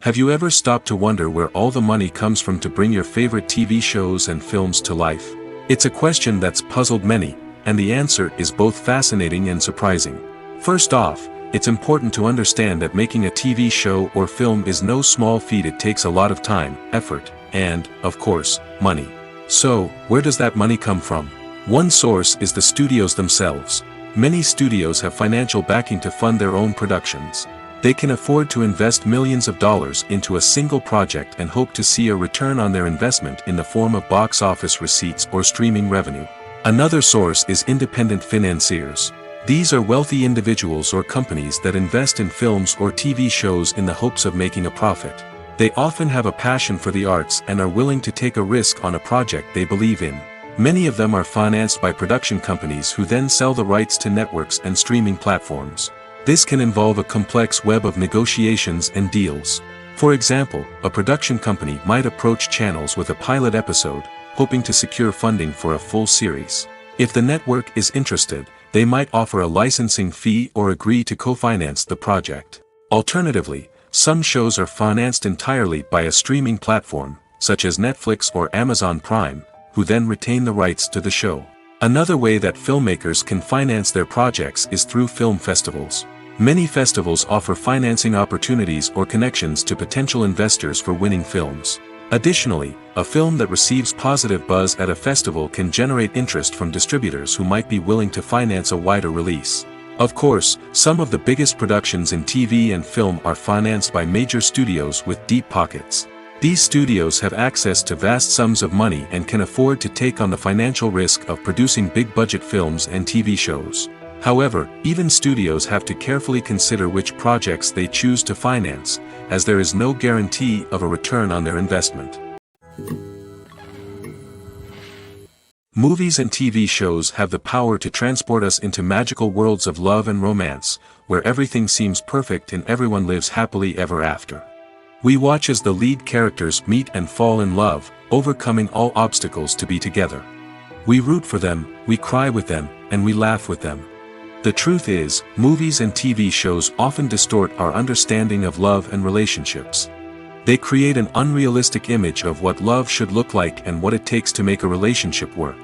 Have you ever stopped to wonder where all the money comes from to bring your favorite TV shows and films to life? It's a question that's puzzled many, and the answer is both fascinating and surprising. First off, it's important to understand that making a TV show or film is no small feat. It takes a lot of time, effort, and, of course, money. So, where does that money come from? One source is the studios themselves. Many studios have financial backing to fund their own productions. They can afford to invest millions of dollars into a single project and hope to see a return on their investment in the form of box office receipts or streaming revenue. Another source is independent financiers. These are wealthy individuals or companies that invest in films or TV shows in the hopes of making a profit. They often have a passion for the arts and are willing to take a risk on a project they believe in. Many of them are financed by production companies who then sell the rights to networks and streaming platforms. This can involve a complex web of negotiations and deals. For example, a production company might approach channels with a pilot episode, hoping to secure funding for a full series. If the network is interested, they might offer a licensing fee or agree to co-finance the project. Alternatively, some shows are financed entirely by a streaming platform, such as Netflix or Amazon Prime, who then retain the rights to the show. Another way that filmmakers can finance their projects is through film festivals. Many festivals offer financing opportunities or connections to potential investors for winning films. Additionally, a film that receives positive buzz at a festival can generate interest from distributors who might be willing to finance a wider release. Of course, some of the biggest productions in TV and film are financed by major studios with deep pockets. These studios have access to vast sums of money and can afford to take on the financial risk of producing big-budget films and TV shows. However, even studios have to carefully consider which projects they choose to finance, as there is no guarantee of a return on their investment. Movies and TV shows have the power to transport us into magical worlds of love and romance, where everything seems perfect and everyone lives happily ever after. We watch as the lead characters meet and fall in love, overcoming all obstacles to be together. We root for them, we cry with them, and we laugh with them. The truth is, movies and TV shows often distort our understanding of love and relationships. They create an unrealistic image of what love should look like and what it takes to make a relationship work.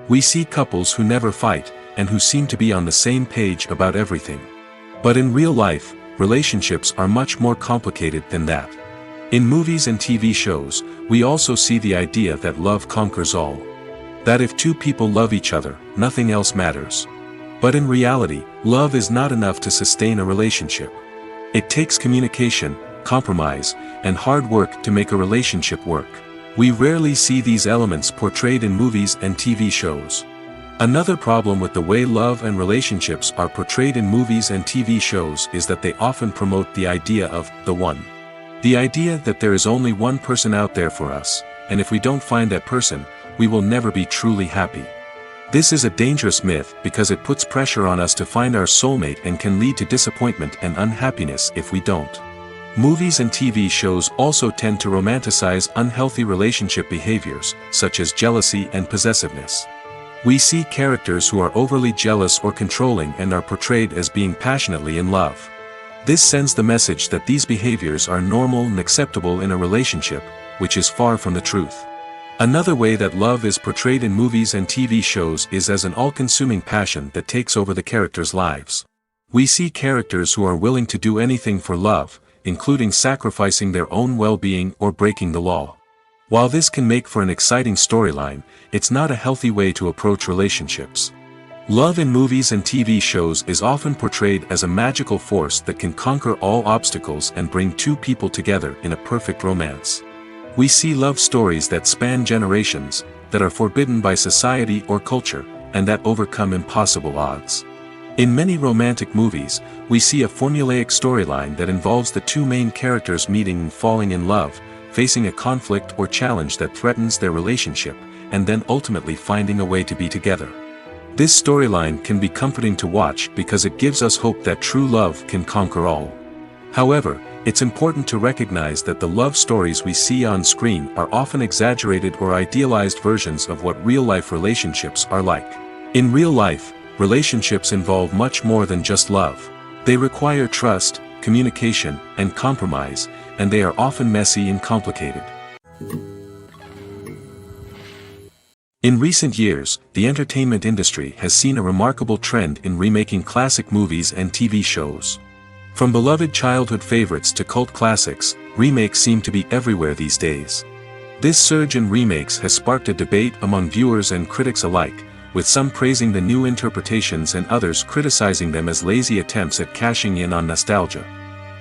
We see couples who never fight, and who seem to be on the same page about everything. But in real life, relationships are much more complicated than that. In movies and TV shows, we also see the idea that love conquers all. That if two people love each other, nothing else matters. But in reality, love is not enough to sustain a relationship. It takes communication, compromise, and hard work to make a relationship work. We rarely see these elements portrayed in movies and TV shows. Another problem with the way love and relationships are portrayed in movies and TV shows is that they often promote the idea of the one. The idea that there is only one person out there for us, and if we don't find that person, we will never be truly happy. This is a dangerous myth because it puts pressure on us to find our soulmate and can lead to disappointment and unhappiness if we don't. Movies and TV shows also tend to romanticize unhealthy relationship behaviors, such as jealousy and possessiveness. We see characters who are overly jealous or controlling and are portrayed as being passionately in love. This sends the message that these behaviors are normal and acceptable in a relationship, which is far from the truth. Another way that love is portrayed in movies and TV shows is as an all-consuming passion that takes over the characters' lives. We see characters who are willing to do anything for love, including sacrificing their own well-being or breaking the law. While this can make for an exciting storyline, it's not a healthy way to approach relationships. Love in movies and TV shows is often portrayed as a magical force that can conquer all obstacles and bring two people together in a perfect romance. We see love stories that span generations, that are forbidden by society or culture, and that overcome impossible odds. In many romantic movies, we see a formulaic storyline that involves the two main characters meeting and falling in love, facing a conflict or challenge that threatens their relationship, and then ultimately finding a way to be together. This storyline can be comforting to watch because it gives us hope that true love can conquer all. However, it's important to recognize that the love stories we see on screen are often exaggerated or idealized versions of what real-life relationships are like. In real life, relationships involve much more than just love. They require trust, communication, and compromise, and they are often messy and complicated. In recent years, the entertainment industry has seen a remarkable trend in remaking classic movies and TV shows. From beloved childhood favorites to cult classics, remakes seem to be everywhere these days. This surge in remakes has sparked a debate among viewers and critics alike, with some praising the new interpretations and others criticizing them as lazy attempts at cashing in on nostalgia.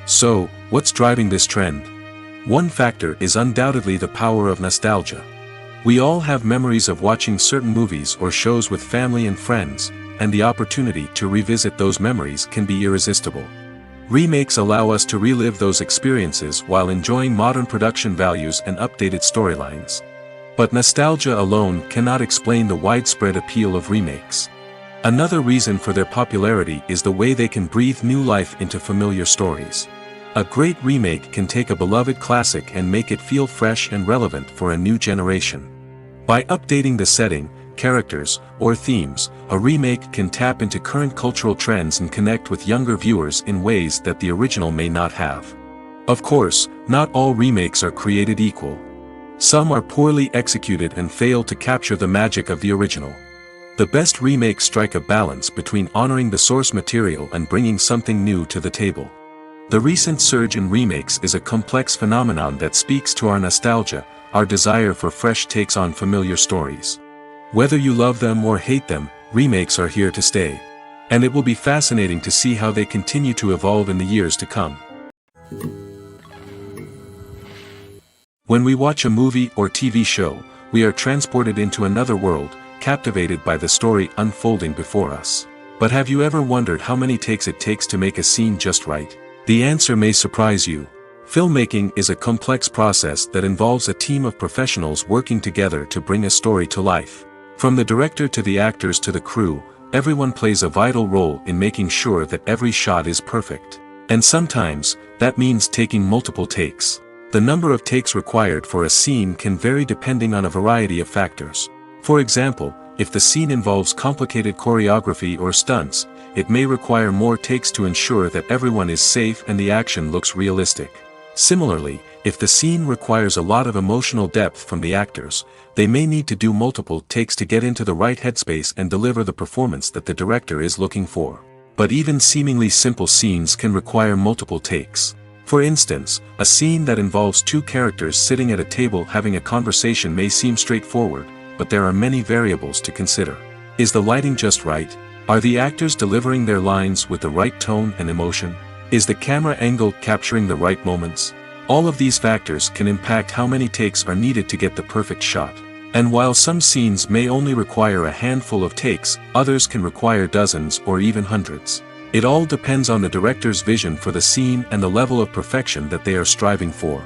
So, what's driving this trend? One factor is undoubtedly the power of nostalgia. We all have memories of watching certain movies or shows with family and friends, and the opportunity to revisit those memories can be irresistible. Remakes allow us to relive those experiences while enjoying modern production values and updated storylines. But nostalgia alone cannot explain the widespread appeal of remakes. Another reason for their popularity is the way they can breathe new life into familiar stories. A great remake can take a beloved classic and make it feel fresh and relevant for a new generation. By updating the setting, characters, or themes, a remake can tap into current cultural trends and connect with younger viewers in ways that the original may not have. Of course, not all remakes are created equal. Some are poorly executed and fail to capture the magic of the original. The best remakes strike a balance between honoring the source material and bringing something new to the table. The recent surge in remakes is a complex phenomenon that speaks to our nostalgia, our desire for fresh takes on familiar stories. Whether you love them or hate them, remakes are here to stay. And it will be fascinating to see how they continue to evolve in the years to come. When we watch a movie or TV show, we are transported into another world, captivated by the story unfolding before us. But have you ever wondered how many takes it takes to make a scene just right? The answer may surprise you. Filmmaking is a complex process that involves a team of professionals working together to bring a story to life. From the director to the actors to the crew, everyone plays a vital role in making sure that every shot is perfect. And sometimes, that means taking multiple takes. The number of takes required for a scene can vary depending on a variety of factors. For example, if the scene involves complicated choreography or stunts, it may require more takes to ensure that everyone is safe and the action looks realistic. Similarly, if the scene requires a lot of emotional depth from the actors, they may need to do multiple takes to get into the right headspace and deliver the performance that the director is looking for. But even seemingly simple scenes can require multiple takes. For instance, a scene that involves two characters sitting at a table having a conversation may seem straightforward, but there are many variables to consider. Is the lighting just right? Are the actors delivering their lines with the right tone and emotion? Is the camera angle capturing the right moments? All of these factors can impact how many takes are needed to get the perfect shot. And while some scenes may only require a handful of takes, others can require dozens or even hundreds. It all depends on the director's vision for the scene and the level of perfection that they are striving for.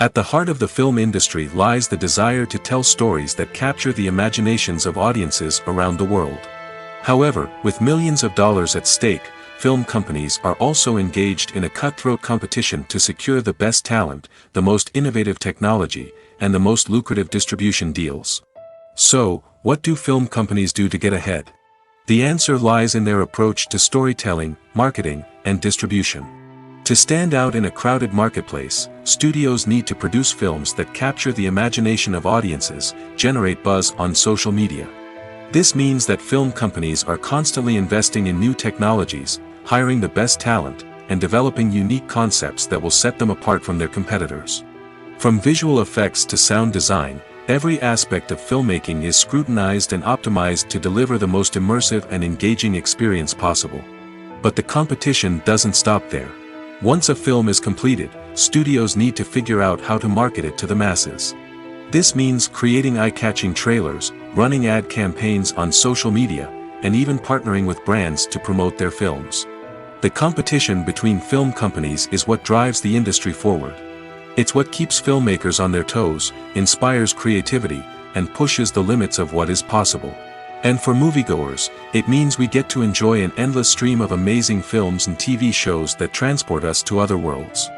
At the heart of the film industry lies the desire to tell stories that capture the imaginations of audiences around the world. However, with millions of dollars at stake, film companies are also engaged in a cutthroat competition to secure the best talent, the most innovative technology, and the most lucrative distribution deals. So, what do film companies do to get ahead? The answer lies in their approach to storytelling, marketing, and distribution. To stand out in a crowded marketplace, studios need to produce films that capture the imagination of audiences, generate buzz on social media. This means that film companies are constantly investing in new technologies, hiring the best talent, and developing unique concepts that will set them apart from their competitors. From visual effects to sound design, every aspect of filmmaking is scrutinized and optimized to deliver the most immersive and engaging experience possible. But the competition doesn't stop there. Once a film is completed, studios need to figure out how to market it to the masses. This means creating eye-catching trailers, running ad campaigns on social media, and even partnering with brands to promote their films. The competition between film companies is what drives the industry forward. It's what keeps filmmakers on their toes, inspires creativity, and pushes the limits of what is possible. And for moviegoers, it means we get to enjoy an endless stream of amazing films and TV shows that transport us to other worlds.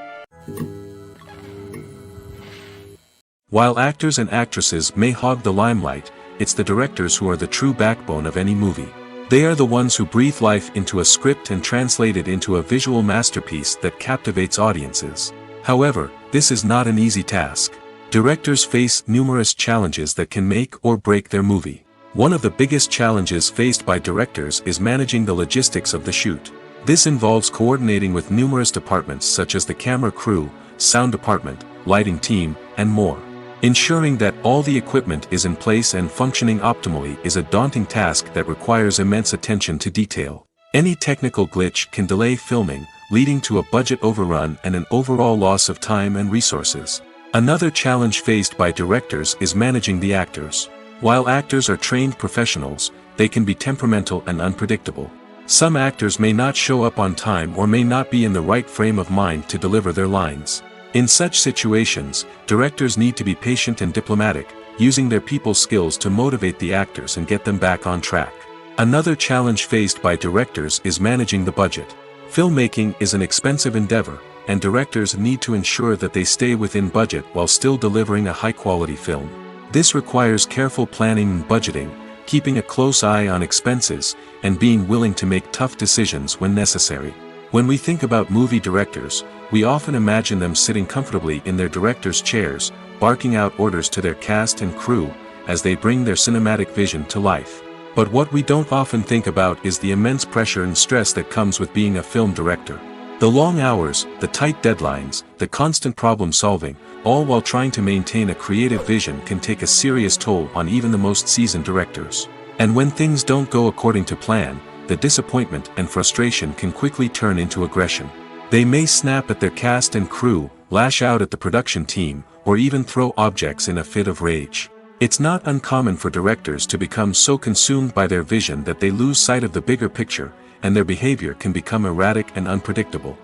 While actors and actresses may hog the limelight, it's the directors who are the true backbone of any movie. They are the ones who breathe life into a script and translate it into a visual masterpiece that captivates audiences. However, this is not an easy task. Directors face numerous challenges that can make or break their movie. One of the biggest challenges faced by directors is managing the logistics of the shoot. This involves coordinating with numerous departments such as the camera crew, sound department, lighting team, and more. Ensuring that all the equipment is in place and functioning optimally is a daunting task that requires immense attention to detail. Any technical glitch can delay filming, leading to a budget overrun and an overall loss of time and resources. Another challenge faced by directors is managing the actors. While actors are trained professionals, they can be temperamental and unpredictable. Some actors may not show up on time or may not be in the right frame of mind to deliver their lines. In such situations, directors need to be patient and diplomatic, using their people skills to motivate the actors and get them back on track. Another challenge faced by directors is managing the budget. Filmmaking is an expensive endeavor, and directors need to ensure that they stay within budget while still delivering a high-quality film. This requires careful planning and budgeting, keeping a close eye on expenses, and being willing to make tough decisions when necessary. When we think about movie directors, we often imagine them sitting comfortably in their director's chairs, barking out orders to their cast and crew, as they bring their cinematic vision to life. But what we don't often think about is the immense pressure and stress that comes with being a film director. The long hours, the tight deadlines, the constant problem solving, all while trying to maintain a creative vision can take a serious toll on even the most seasoned directors. And when things don't go according to plan, the disappointment and frustration can quickly turn into aggression. They may snap at their cast and crew, lash out at the production team, or even throw objects in a fit of rage. It's not uncommon for directors to become so consumed by their vision that they lose sight of the bigger picture, and their behavior can become erratic and unpredictable.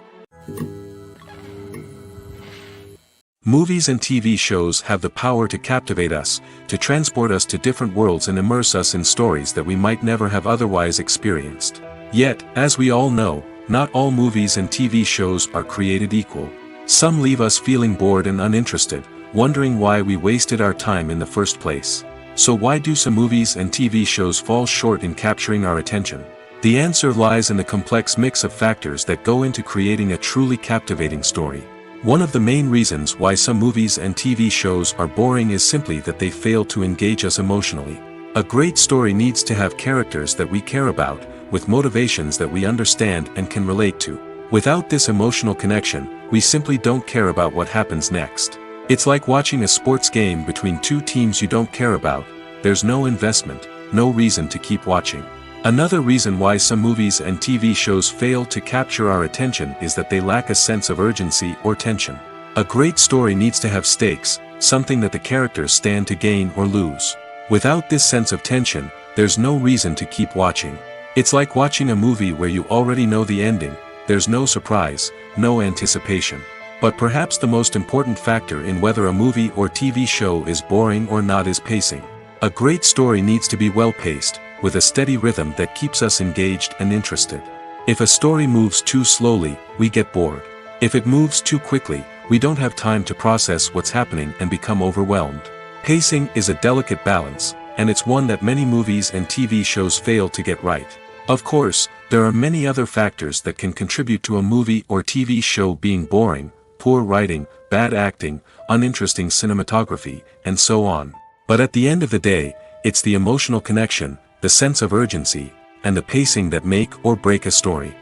Movies and TV shows have the power to captivate us, to transport us to different worlds and immerse us in stories that we might never have otherwise experienced. Yet, as we all know, not all movies and TV shows are created equal. Some leave us feeling bored and uninterested, wondering why we wasted our time in the first place. So why do some movies and TV shows fall short in capturing our attention? The answer lies in the complex mix of factors that go into creating a truly captivating story. One of the main reasons why some movies and TV shows are boring is simply that they fail to engage us emotionally. A great story needs to have characters that we care about, with motivations that we understand and can relate to. Without this emotional connection, we simply don't care about what happens next. It's like watching a sports game between two teams you don't care about. There's no investment, no reason to keep watching. Another reason why some movies and TV shows fail to capture our attention is that they lack a sense of urgency or tension. A great story needs to have stakes, something that the characters stand to gain or lose. Without this sense of tension, there's no reason to keep watching. It's like watching a movie where you already know the ending. There's no surprise, no anticipation. But perhaps the most important factor in whether a movie or TV show is boring or not is pacing. A great story needs to be well-paced, with a steady rhythm that keeps us engaged and interested. If a story moves too slowly, we get bored. If it moves too quickly, we don't have time to process what's happening and become overwhelmed. Pacing is a delicate balance, and it's one that many movies and TV shows fail to get right. Of course, there are many other factors that can contribute to a movie or TV show being boring: poor writing, bad acting, uninteresting cinematography, and so on. But at the end of the day, it's the emotional connection, the sense of urgency, and the pacing that make or break a story.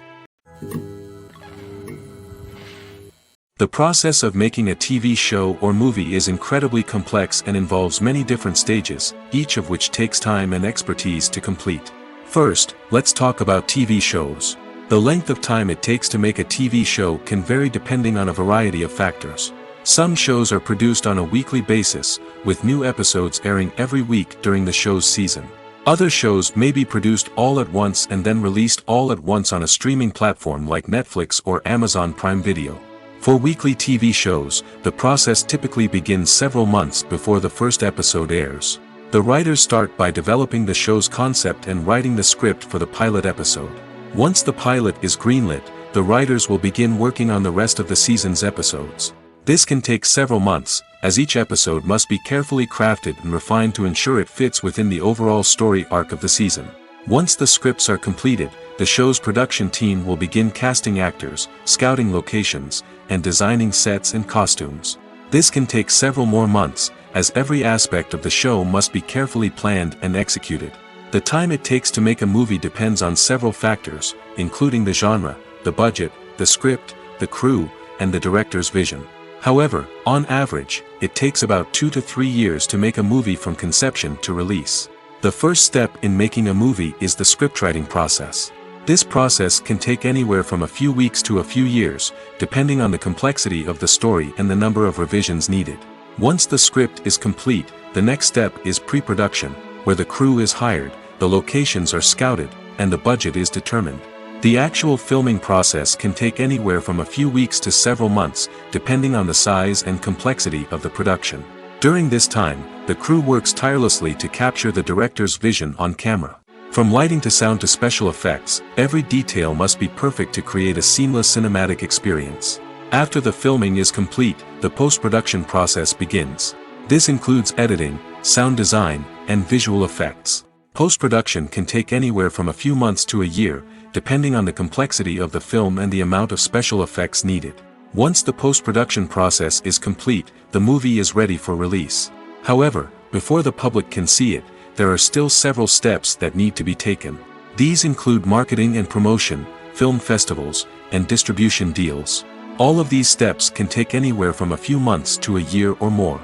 The process of making a TV show or movie is incredibly complex and involves many different stages, each of which takes time and expertise to complete. First, let's talk about TV shows. The length of time it takes to make a TV show can vary depending on a variety of factors. Some shows are produced on a weekly basis, with new episodes airing every week during the show's season. Other shows may be produced all at once and then released all at once on a streaming platform like Netflix or Amazon Prime Video. For weekly TV shows, the process typically begins several months before the first episode airs. The writers start by developing the show's concept and writing the script for the pilot episode. Once the pilot is greenlit, the writers will begin working on the rest of the season's episodes. This can take several months, as each episode must be carefully crafted and refined to ensure it fits within the overall story arc of the season. Once the scripts are completed, the show's production team will begin casting actors, scouting locations, and designing sets and costumes. This can take several more months, as every aspect of the show must be carefully planned and executed. The time it takes to make a movie depends on several factors, including the genre, the budget, the script, the crew, and the director's vision. However, on average, it takes about 2 to 3 years to make a movie from conception to release. The first step in making a movie is the scriptwriting process. This process can take anywhere from a few weeks to a few years, depending on the complexity of the story and the number of revisions needed. Once the script is complete, the next step is pre-production, where the crew is hired, the locations are scouted, and the budget is determined. The actual filming process can take anywhere from a few weeks to several months, depending on the size and complexity of the production. During this time, the crew works tirelessly to capture the director's vision on camera. From lighting to sound to special effects, every detail must be perfect to create a seamless cinematic experience. After the filming is complete, the post-production process begins. This includes editing, sound design, and visual effects. Post-production can take anywhere from a few months to a year, depending on the complexity of the film and the amount of special effects needed. Once the post-production process is complete, the movie is ready for release. However, before the public can see it, there are still several steps that need to be taken. These include marketing and promotion, film festivals, and distribution deals. All of these steps can take anywhere from a few months to a year or more.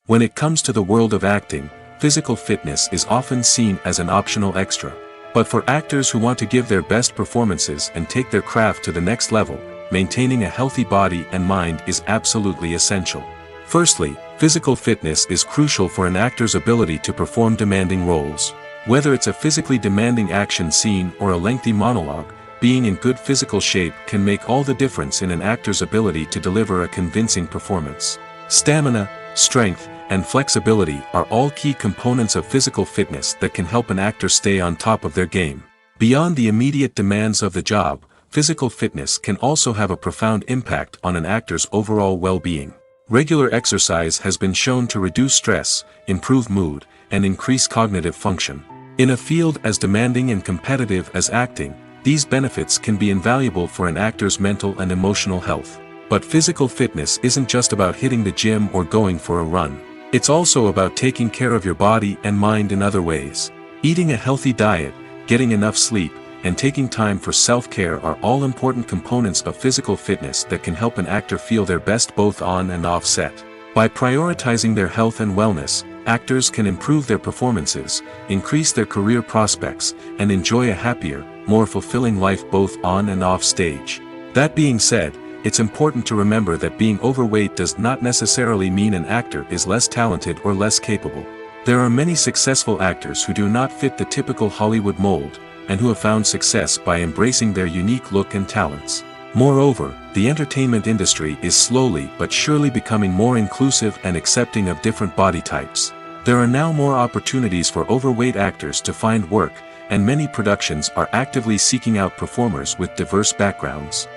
When it comes to the world of acting, physical fitness is often seen as an optional extra. But for actors who want to give their best performances and take their craft to the next level, maintaining a healthy body and mind is absolutely essential. Firstly, physical fitness is crucial for an actor's ability to perform demanding roles. Whether it's a physically demanding action scene or a lengthy monologue, being in good physical shape can make all the difference in an actor's ability to deliver a convincing performance. Stamina, strength, and flexibility are all key components of physical fitness that can help an actor stay on top of their game. Beyond the immediate demands of the job, physical fitness can also have a profound impact on an actor's overall well-being. Regular exercise has been shown to reduce stress, improve mood, and increase cognitive function. In a field as demanding and competitive as acting, these benefits can be invaluable for an actor's mental and emotional health. But physical fitness isn't just about hitting the gym or going for a run. It's also about taking care of your body and mind in other ways. Eating a healthy diet, getting enough sleep, and taking time for self-care are all important components of physical fitness that can help an actor feel their best both on and off set. By prioritizing their health and wellness, actors can improve their performances, increase their career prospects, and enjoy a happier, more fulfilling life both on and off stage. That being said, it's important to remember that being overweight does not necessarily mean an actor is less talented or less capable. There are many successful actors who do not fit the typical Hollywood mold, and who have found success by embracing their unique look and talents. Moreover, the entertainment industry is slowly but surely becoming more inclusive and accepting of different body types. There are now more opportunities for overweight actors to find work, and many productions are actively seeking out performers with diverse backgrounds.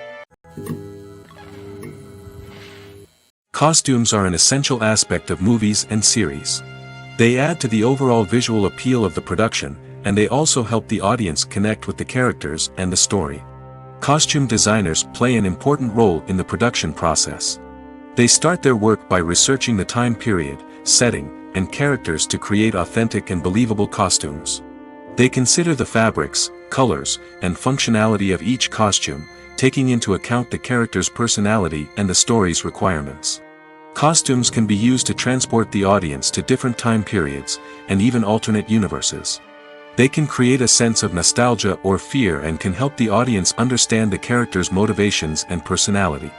Costumes are an essential aspect of movies and series. They add to the overall visual appeal of the production, and they also help the audience connect with the characters and the story. Costume designers play an important role in the production process. They start their work by researching the time period, setting, and characters to create authentic and believable costumes. They consider the fabrics, colors, and functionality of each costume, taking into account the character's personality and the story's requirements. Costumes can be used to transport the audience to different time periods, and even alternate universes. They can create a sense of nostalgia or fear and can help the audience understand the character's motivations and personality.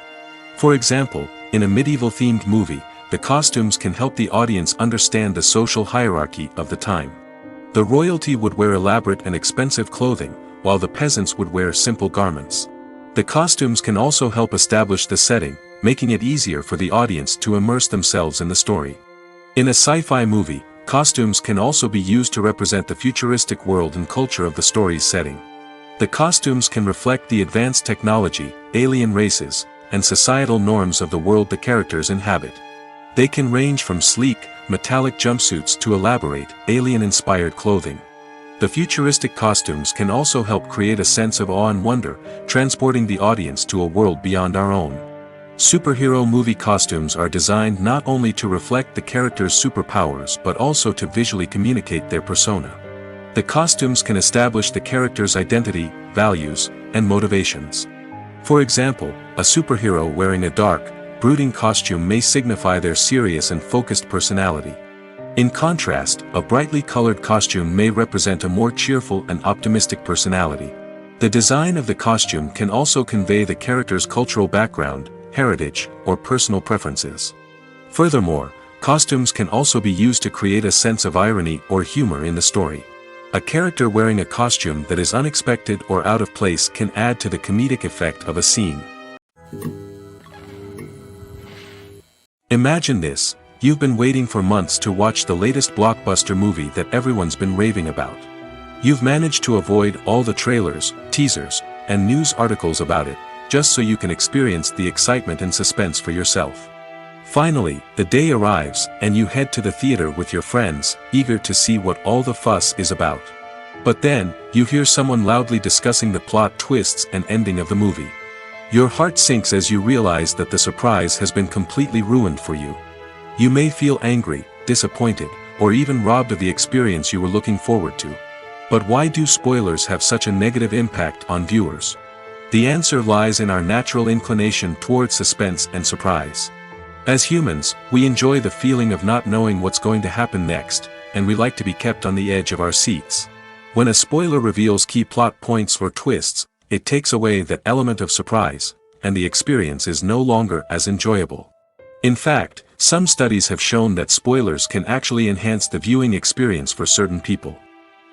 For example, in a medieval-themed movie, the costumes can help the audience understand the social hierarchy of the time. The royalty would wear elaborate and expensive clothing, while the peasants would wear simple garments. The costumes can also help establish the setting, making it easier for the audience to immerse themselves in the story. In a sci-fi movie, costumes can also be used to represent the futuristic world and culture of the story's setting. The costumes can reflect the advanced technology, alien races, and societal norms of the world the characters inhabit. They can range from sleek, metallic jumpsuits to elaborate, alien-inspired clothing. The futuristic costumes can also help create a sense of awe and wonder, transporting the audience to a world beyond our own. Superhero movie costumes are designed not only to reflect the character's superpowers but also to visually communicate their persona. The costumes can establish the character's identity, values, and motivations. For example, a superhero wearing a dark, brooding costume may signify their serious and focused personality. In contrast, a brightly colored costume may represent a more cheerful and optimistic personality. The design of the costume can also convey the character's cultural background, heritage, or personal preferences. Furthermore, costumes can also be used to create a sense of irony or humor in the story. A character wearing a costume that is unexpected or out of place can add to the comedic effect of a scene. Imagine this: you've been waiting for months to watch the latest blockbuster movie that everyone's been raving about. You've managed to avoid all the trailers, teasers, and news articles about it, just so you can experience the excitement and suspense for yourself. Finally, the day arrives, and you head to the theater with your friends, eager to see what all the fuss is about. But then, you hear someone loudly discussing the plot twists and ending of the movie. Your heart sinks as you realize that the surprise has been completely ruined for you. You may feel angry, disappointed, or even robbed of the experience you were looking forward to. But why do spoilers have such a negative impact on viewers? The answer lies in our natural inclination toward suspense and surprise. As humans, we enjoy the feeling of not knowing what's going to happen next, and we like to be kept on the edge of our seats. When a spoiler reveals key plot points or twists, it takes away that element of surprise, and the experience is no longer as enjoyable. In fact, some studies have shown that spoilers can actually enhance the viewing experience for certain people.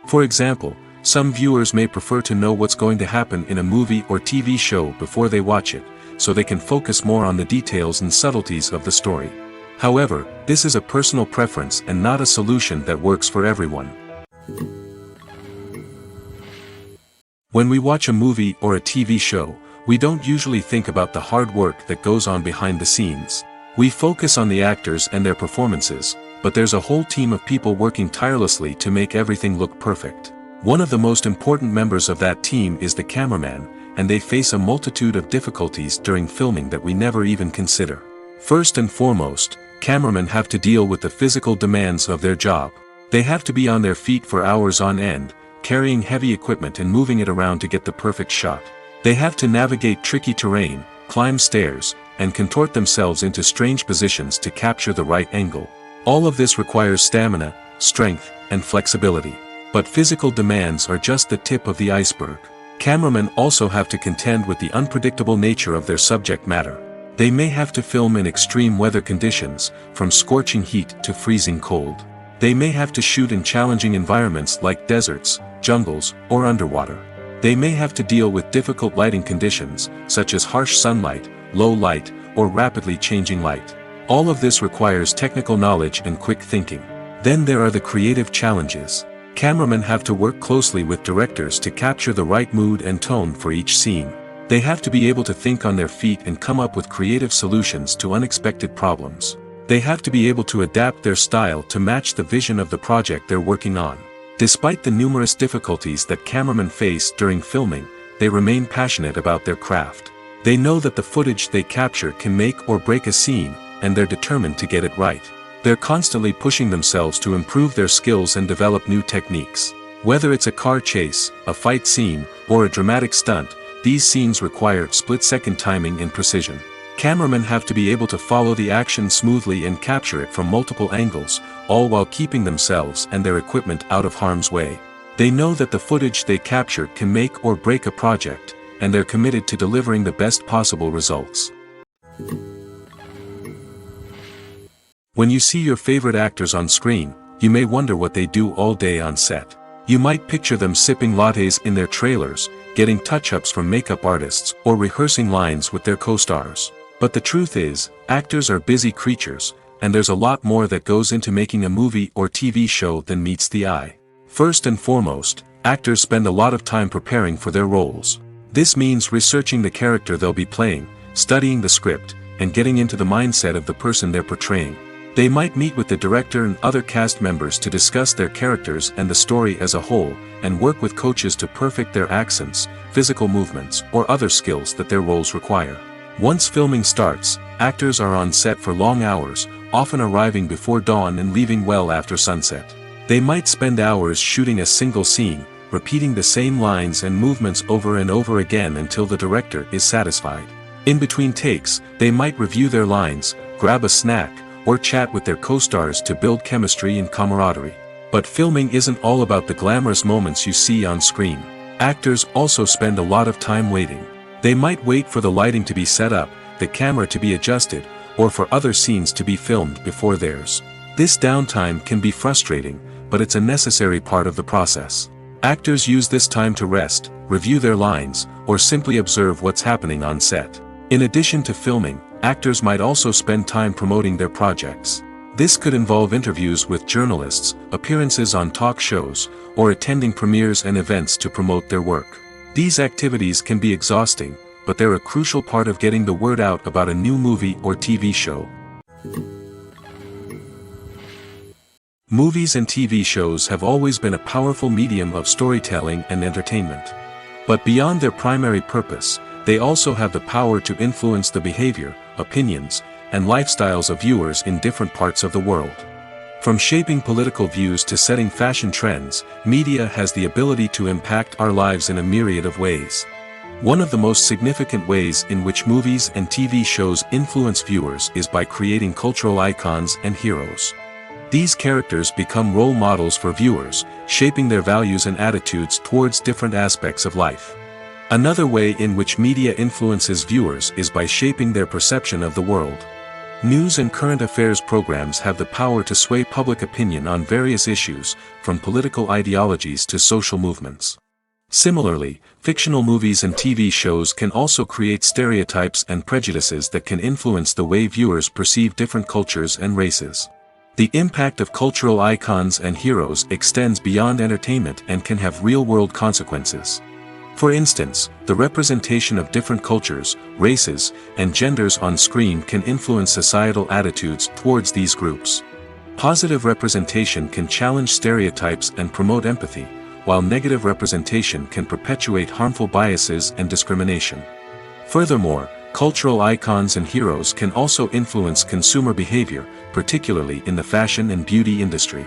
For example, some viewers may prefer to know what's going to happen in a movie or TV show before they watch it, so they can focus more on the details and subtleties of the story. However, this is a personal preference and not a solution that works for everyone. When we watch a movie or a TV show, we don't usually think about the hard work that goes on behind the scenes. We focus on the actors and their performances, but there's a whole team of people working tirelessly to make everything look perfect. One of the most important members of that team is the cameraman, and they face a multitude of difficulties during filming that we never even consider. First and foremost, cameramen have to deal with the physical demands of their job. They have to be on their feet for hours on end, carrying heavy equipment and moving it around to get the perfect shot. They have to navigate tricky terrain, climb stairs, and contort themselves into strange positions to capture the right angle. All of this requires stamina, strength, and flexibility. But physical demands are just the tip of the iceberg. Cameramen also have to contend with the unpredictable nature of their subject matter. They may have to film in extreme weather conditions, from scorching heat to freezing cold. They may have to shoot in challenging environments like deserts, jungles, or underwater. They may have to deal with difficult lighting conditions, such as harsh sunlight, low light, or rapidly changing light. All of this requires technical knowledge and quick thinking. Then there are the creative challenges. Cameramen have to work closely with directors to capture the right mood and tone for each scene. They have to be able to think on their feet and come up with creative solutions to unexpected problems. They have to be able to adapt their style to match the vision of the project they're working on. Despite the numerous difficulties that cameramen face during filming, they remain passionate about their craft. They know that the footage they capture can make or break a scene, and they're determined to get it right. They're constantly pushing themselves to improve their skills and develop new techniques. Whether it's a car chase, a fight scene, or a dramatic stunt, these scenes require split-second timing and precision. Cameramen have to be able to follow the action smoothly and capture it from multiple angles, all while keeping themselves and their equipment out of harm's way. They know that the footage they capture can make or break a project, and they're committed to delivering the best possible results. When you see your favorite actors on screen, you may wonder what they do all day on set. You might picture them sipping lattes in their trailers, getting touch-ups from makeup artists, or rehearsing lines with their co-stars. But the truth is, actors are busy creatures, and there's a lot more that goes into making a movie or TV show than meets the eye. First and foremost, actors spend a lot of time preparing for their roles. This means researching the character they'll be playing, studying the script, and getting into the mindset of the person they're portraying. They might meet with the director and other cast members to discuss their characters and the story as a whole, and work with coaches to perfect their accents, physical movements, or other skills that their roles require. Once filming starts, actors are on set for long hours, often arriving before dawn and leaving well after sunset. They might spend hours shooting a single scene, repeating the same lines and movements over and over again until the director is satisfied. In between takes, they might review their lines, grab a snack, or chat with their co-stars to build chemistry and camaraderie. But filming isn't all about the glamorous moments you see on screen. Actors also spend a lot of time waiting. They might wait for the lighting to be set up, the camera to be adjusted, or for other scenes to be filmed before theirs. This downtime can be frustrating, but it's a necessary part of the process. Actors use this time to rest, review their lines, or simply observe what's happening on set. In addition to filming, actors might also spend time promoting their projects. This could involve interviews with journalists, appearances on talk shows, or attending premieres and events to promote their work. These activities can be exhausting, but they're a crucial part of getting the word out about a new movie or TV show. Movies and TV shows have always been a powerful medium of storytelling and entertainment. But beyond their primary purpose, they also have the power to influence the behavior, opinions, and lifestyles of viewers in different parts of the world. From shaping political views to setting fashion trends, media has the ability to impact our lives in a myriad of ways. One of the most significant ways in which movies and TV shows influence viewers is by creating cultural icons and heroes. These characters become role models for viewers, shaping their values and attitudes towards different aspects of life. Another way in which media influences viewers is by shaping their perception of the world. News and current affairs programs have the power to sway public opinion on various issues, from political ideologies to social movements. Similarly, fictional movies and TV shows can also create stereotypes and prejudices that can influence the way viewers perceive different cultures and races. The impact of cultural icons and heroes extends beyond entertainment and can have real-world consequences. For instance, the representation of different cultures, races, and genders on screen can influence societal attitudes towards these groups. Positive representation can challenge stereotypes and promote empathy, while negative representation can perpetuate harmful biases and discrimination. Furthermore, cultural icons and heroes can also influence consumer behavior, particularly in the fashion and beauty industry.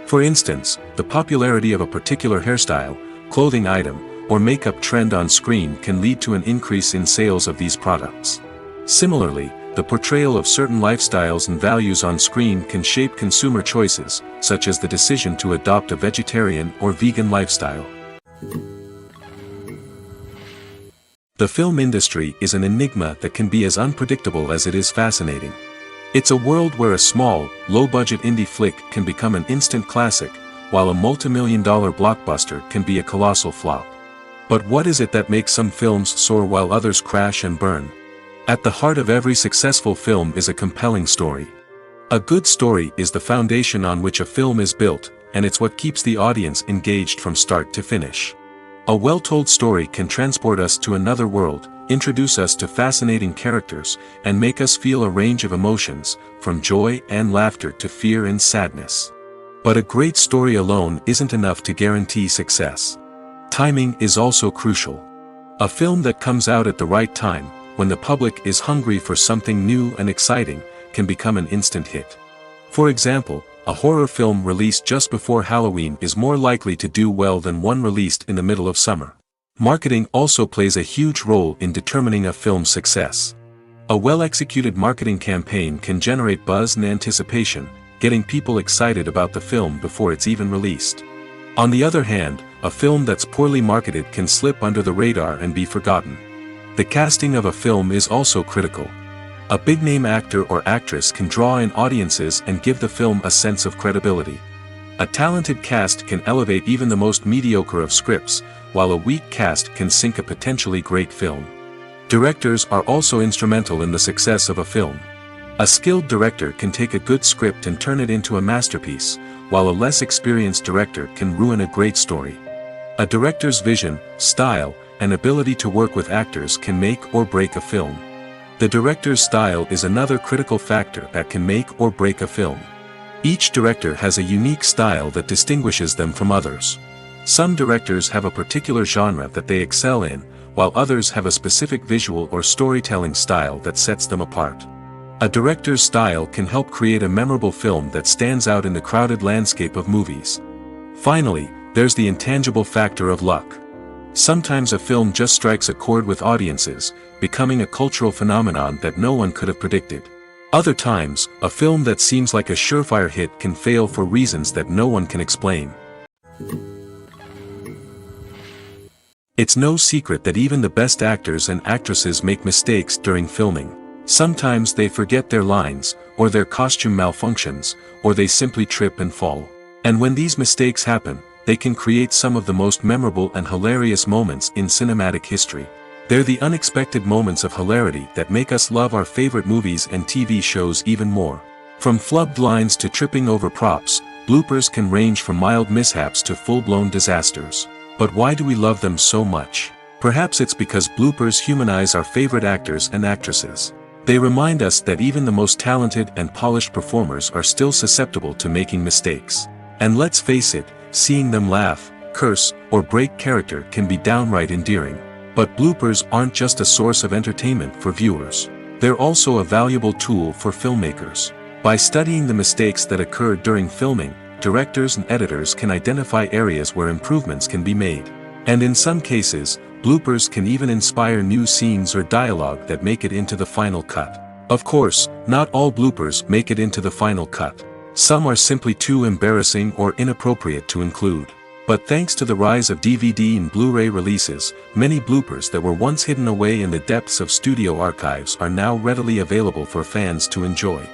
For instance, the popularity of a particular hairstyle, clothing item, or makeup trend on screen can lead to an increase in sales of these products. Similarly, the portrayal of certain lifestyles and values on screen can shape consumer choices, such as the decision to adopt a vegetarian or vegan lifestyle. The film industry is an enigma that can be as unpredictable as it is fascinating. It's a world where a small, low-budget indie flick can become an instant classic, while a multi-million-dollar blockbuster can be a colossal flop. But what is it that makes some films soar while others crash and burn? At the heart of every successful film is a compelling story. A good story is the foundation on which a film is built, and it's what keeps the audience engaged from start to finish. A well-told story can transport us to another world, introduce us to fascinating characters, and make us feel a range of emotions, from joy and laughter to fear and sadness. But a great story alone isn't enough to guarantee success. Timing is also crucial. A film that comes out at the right time, when the public is hungry for something new and exciting, can become an instant hit. For example, a horror film released just before Halloween is more likely to do well than one released in the middle of summer. Marketing also plays a huge role in determining a film's success. A well-executed marketing campaign can generate buzz and anticipation, getting people excited about the film before it's even released. On the other hand, a film that's poorly marketed can slip under the radar and be forgotten. The casting of a film is also critical. A big-name actor or actress can draw in audiences and give the film a sense of credibility. A talented cast can elevate even the most mediocre of scripts, while a weak cast can sink a potentially great film. Directors are also instrumental in the success of a film. A skilled director can take a good script and turn it into a masterpiece, while a less experienced director can ruin a great story. A director's vision, style, and ability to work with actors can make or break a film. The director's style is another critical factor that can make or break a film. Each director has a unique style that distinguishes them from others. Some directors have a particular genre that they excel in, while others have a specific visual or storytelling style that sets them apart. A director's style can help create a memorable film that stands out in the crowded landscape of movies. Finally, there's the intangible factor of luck. Sometimes a film just strikes a chord with audiences, becoming a cultural phenomenon that no one could have predicted. Other times, a film that seems like a surefire hit can fail for reasons that no one can explain. It's no secret that even the best actors and actresses make mistakes during filming. Sometimes they forget their lines, or their costume malfunctions, or they simply trip and fall. And when these mistakes happen, they can create some of the most memorable and hilarious moments in cinematic history. They're the unexpected moments of hilarity that make us love our favorite movies and TV shows even more. From flubbed lines to tripping over props, bloopers can range from mild mishaps to full-blown disasters. But why do we love them so much? Perhaps it's because bloopers humanize our favorite actors and actresses. They remind us that even the most talented and polished performers are still susceptible to making mistakes. And let's face it, seeing them laugh, curse, or break character can be downright endearing. But bloopers aren't just a source of entertainment for viewers. They're also a valuable tool for filmmakers. By studying the mistakes that occurred during filming, directors and editors can identify areas where improvements can be made. And in some cases, bloopers can even inspire new scenes or dialogue that make it into the final cut. Of course, not all bloopers make it into the final cut. Some are simply too embarrassing or inappropriate to include. But thanks to the rise of DVD and Blu-ray releases, many bloopers that were once hidden away in the depths of studio archives are now readily available for fans to enjoy.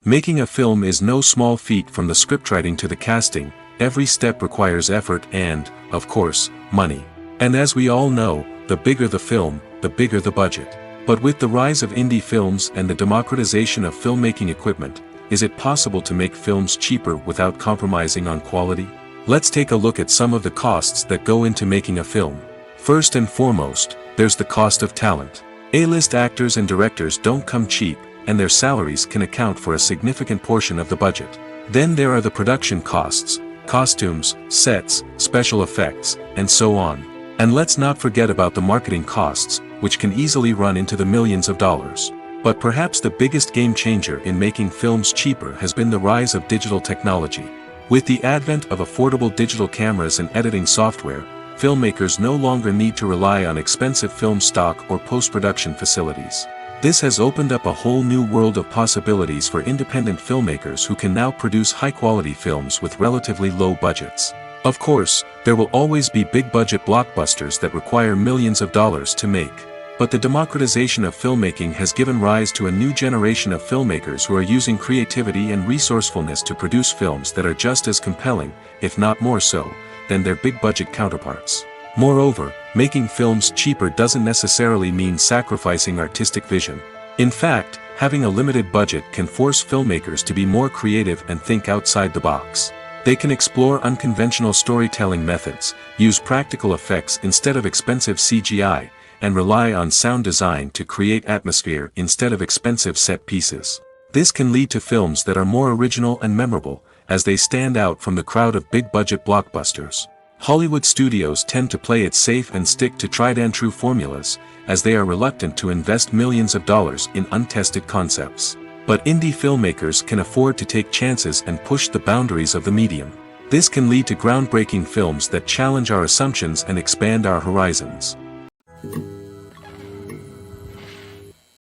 Making a film is no small feat. From the scriptwriting to the casting, every step requires effort and, of course, money. And as we all know, the bigger the film, the bigger the budget. But with the rise of indie films and the democratization of filmmaking equipment, is it possible to make films cheaper without compromising on quality? Let's take a look at some of the costs that go into making a film. First and foremost, there's the cost of talent. A-list actors and directors don't come cheap, and their salaries can account for a significant portion of the budget. Then there are the production costs, costumes, sets, special effects, and so on. And let's not forget about the marketing costs, which can easily run into the millions of dollars. But perhaps the biggest game changer in making films cheaper has been the rise of digital technology. With the advent of affordable digital cameras and editing software, filmmakers no longer need to rely on expensive film stock or post-production facilities. This has opened up a whole new world of possibilities for independent filmmakers who can now produce high-quality films with relatively low budgets. Of course, there will always be big-budget blockbusters that require millions of dollars to make. But the democratization of filmmaking has given rise to a new generation of filmmakers who are using creativity and resourcefulness to produce films that are just as compelling, if not more so, than their big-budget counterparts. Moreover, making films cheaper doesn't necessarily mean sacrificing artistic vision. In fact, having a limited budget can force filmmakers to be more creative and think outside the box. They can explore unconventional storytelling methods, use practical effects instead of expensive CGI, and rely on sound design to create atmosphere instead of expensive set pieces. This can lead to films that are more original and memorable, as they stand out from the crowd of big-budget blockbusters. Hollywood studios tend to play it safe and stick to tried-and-true formulas, as they are reluctant to invest millions of dollars in untested concepts. But indie filmmakers can afford to take chances and push the boundaries of the medium. This can lead to groundbreaking films that challenge our assumptions and expand our horizons.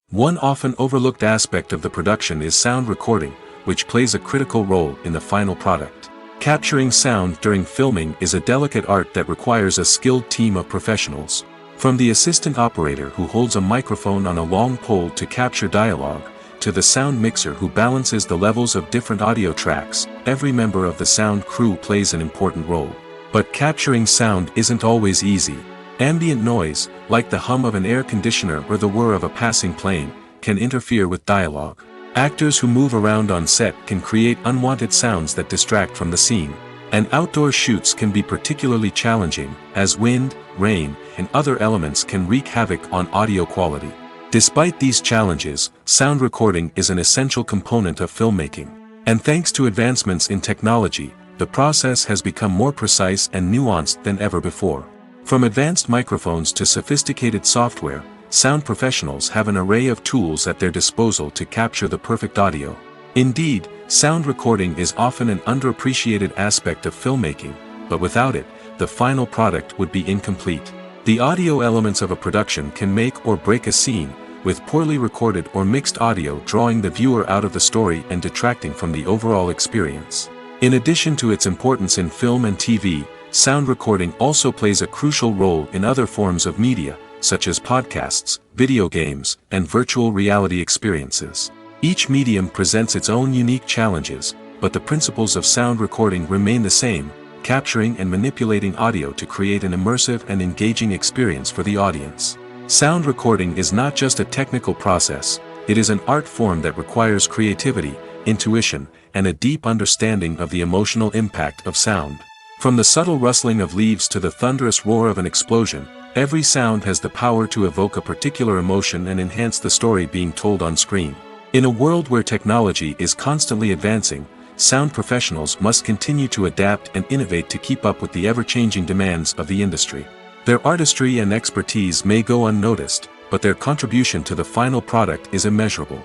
One often overlooked aspect of the production is sound recording, which plays a critical role in the final product. Capturing sound during filming is a delicate art that requires a skilled team of professionals. From the assistant operator who holds a microphone on a long pole to capture dialogue, to the sound mixer who balances the levels of different audio tracks, every member of the sound crew plays an important role. But capturing sound isn't always easy. Ambient noise, like the hum of an air conditioner or the whir of a passing plane, can interfere with dialogue. Actors who move around on set can create unwanted sounds that distract from the scene. And outdoor shoots can be particularly challenging, as wind, rain, and other elements can wreak havoc on audio quality. Despite these challenges, sound recording is an essential component of filmmaking. And thanks to advancements in technology, the process has become more precise and nuanced than ever before. From advanced microphones to sophisticated software, sound professionals have an array of tools at their disposal to capture the perfect audio. Indeed, sound recording is often an underappreciated aspect of filmmaking, but without it, the final product would be incomplete. The audio elements of a production can make or break a scene, with poorly recorded or mixed audio drawing the viewer out of the story and detracting from the overall experience. In addition to its importance in film and TV, sound recording also plays a crucial role in other forms of media, such as podcasts, video games, and virtual reality experiences. Each medium presents its own unique challenges, but the principles of sound recording remain the same, capturing and manipulating audio to create an immersive and engaging experience for the audience. Sound recording is not just a technical process, it is an art form that requires creativity, intuition, and a deep understanding of the emotional impact of sound. From the subtle rustling of leaves to the thunderous roar of an explosion, every sound has the power to evoke a particular emotion and enhance the story being told on screen. In a world where technology is constantly advancing, sound professionals must continue to adapt and innovate to keep up with the ever-changing demands of the industry. Their artistry and expertise may go unnoticed, but their contribution to the final product is immeasurable.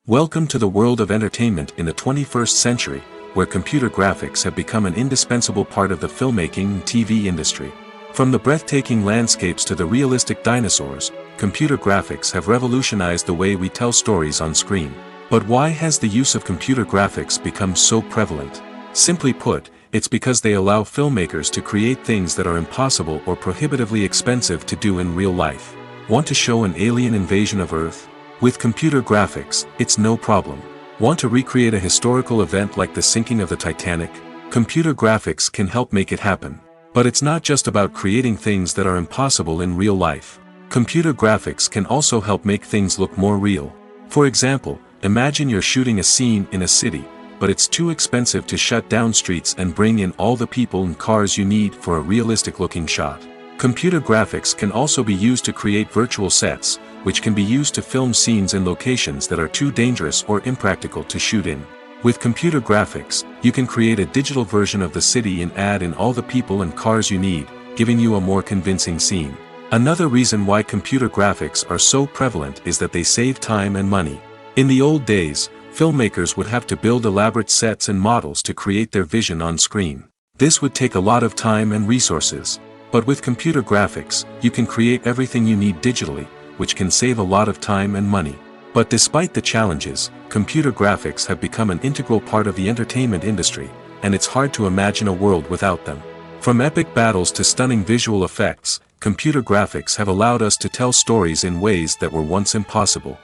Welcome to the world of entertainment in the 21st century, where computer graphics have become an indispensable part of the filmmaking and TV industry. From the breathtaking landscapes to the realistic dinosaurs, computer graphics have revolutionized the way we tell stories on screen. But why has the use of computer graphics become so prevalent? Simply put, it's because they allow filmmakers to create things that are impossible or prohibitively expensive to do in real life. Want to show an alien invasion of Earth? With computer graphics, it's no problem. Want to recreate a historical event like the sinking of the Titanic? Computer graphics can help make it happen. But it's not just about creating things that are impossible in real life. Computer graphics can also help make things look more real. For example, imagine you're shooting a scene in a city, but it's too expensive to shut down streets and bring in all the people and cars you need for a realistic-looking shot. Computer graphics can also be used to create virtual sets, which can be used to film scenes in locations that are too dangerous or impractical to shoot in. With computer graphics, you can create a digital version of the city and add in all the people and cars you need, giving you a more convincing scene. Another reason why computer graphics are so prevalent is that they save time and money. In the old days, filmmakers would have to build elaborate sets and models to create their vision on screen. This would take a lot of time and resources. But with computer graphics, you can create everything you need digitally, which can save a lot of time and money. But despite the challenges, computer graphics have become an integral part of the entertainment industry, and it's hard to imagine a world without them. From epic battles to stunning visual effects, computer graphics have allowed us to tell stories in ways that were once impossible.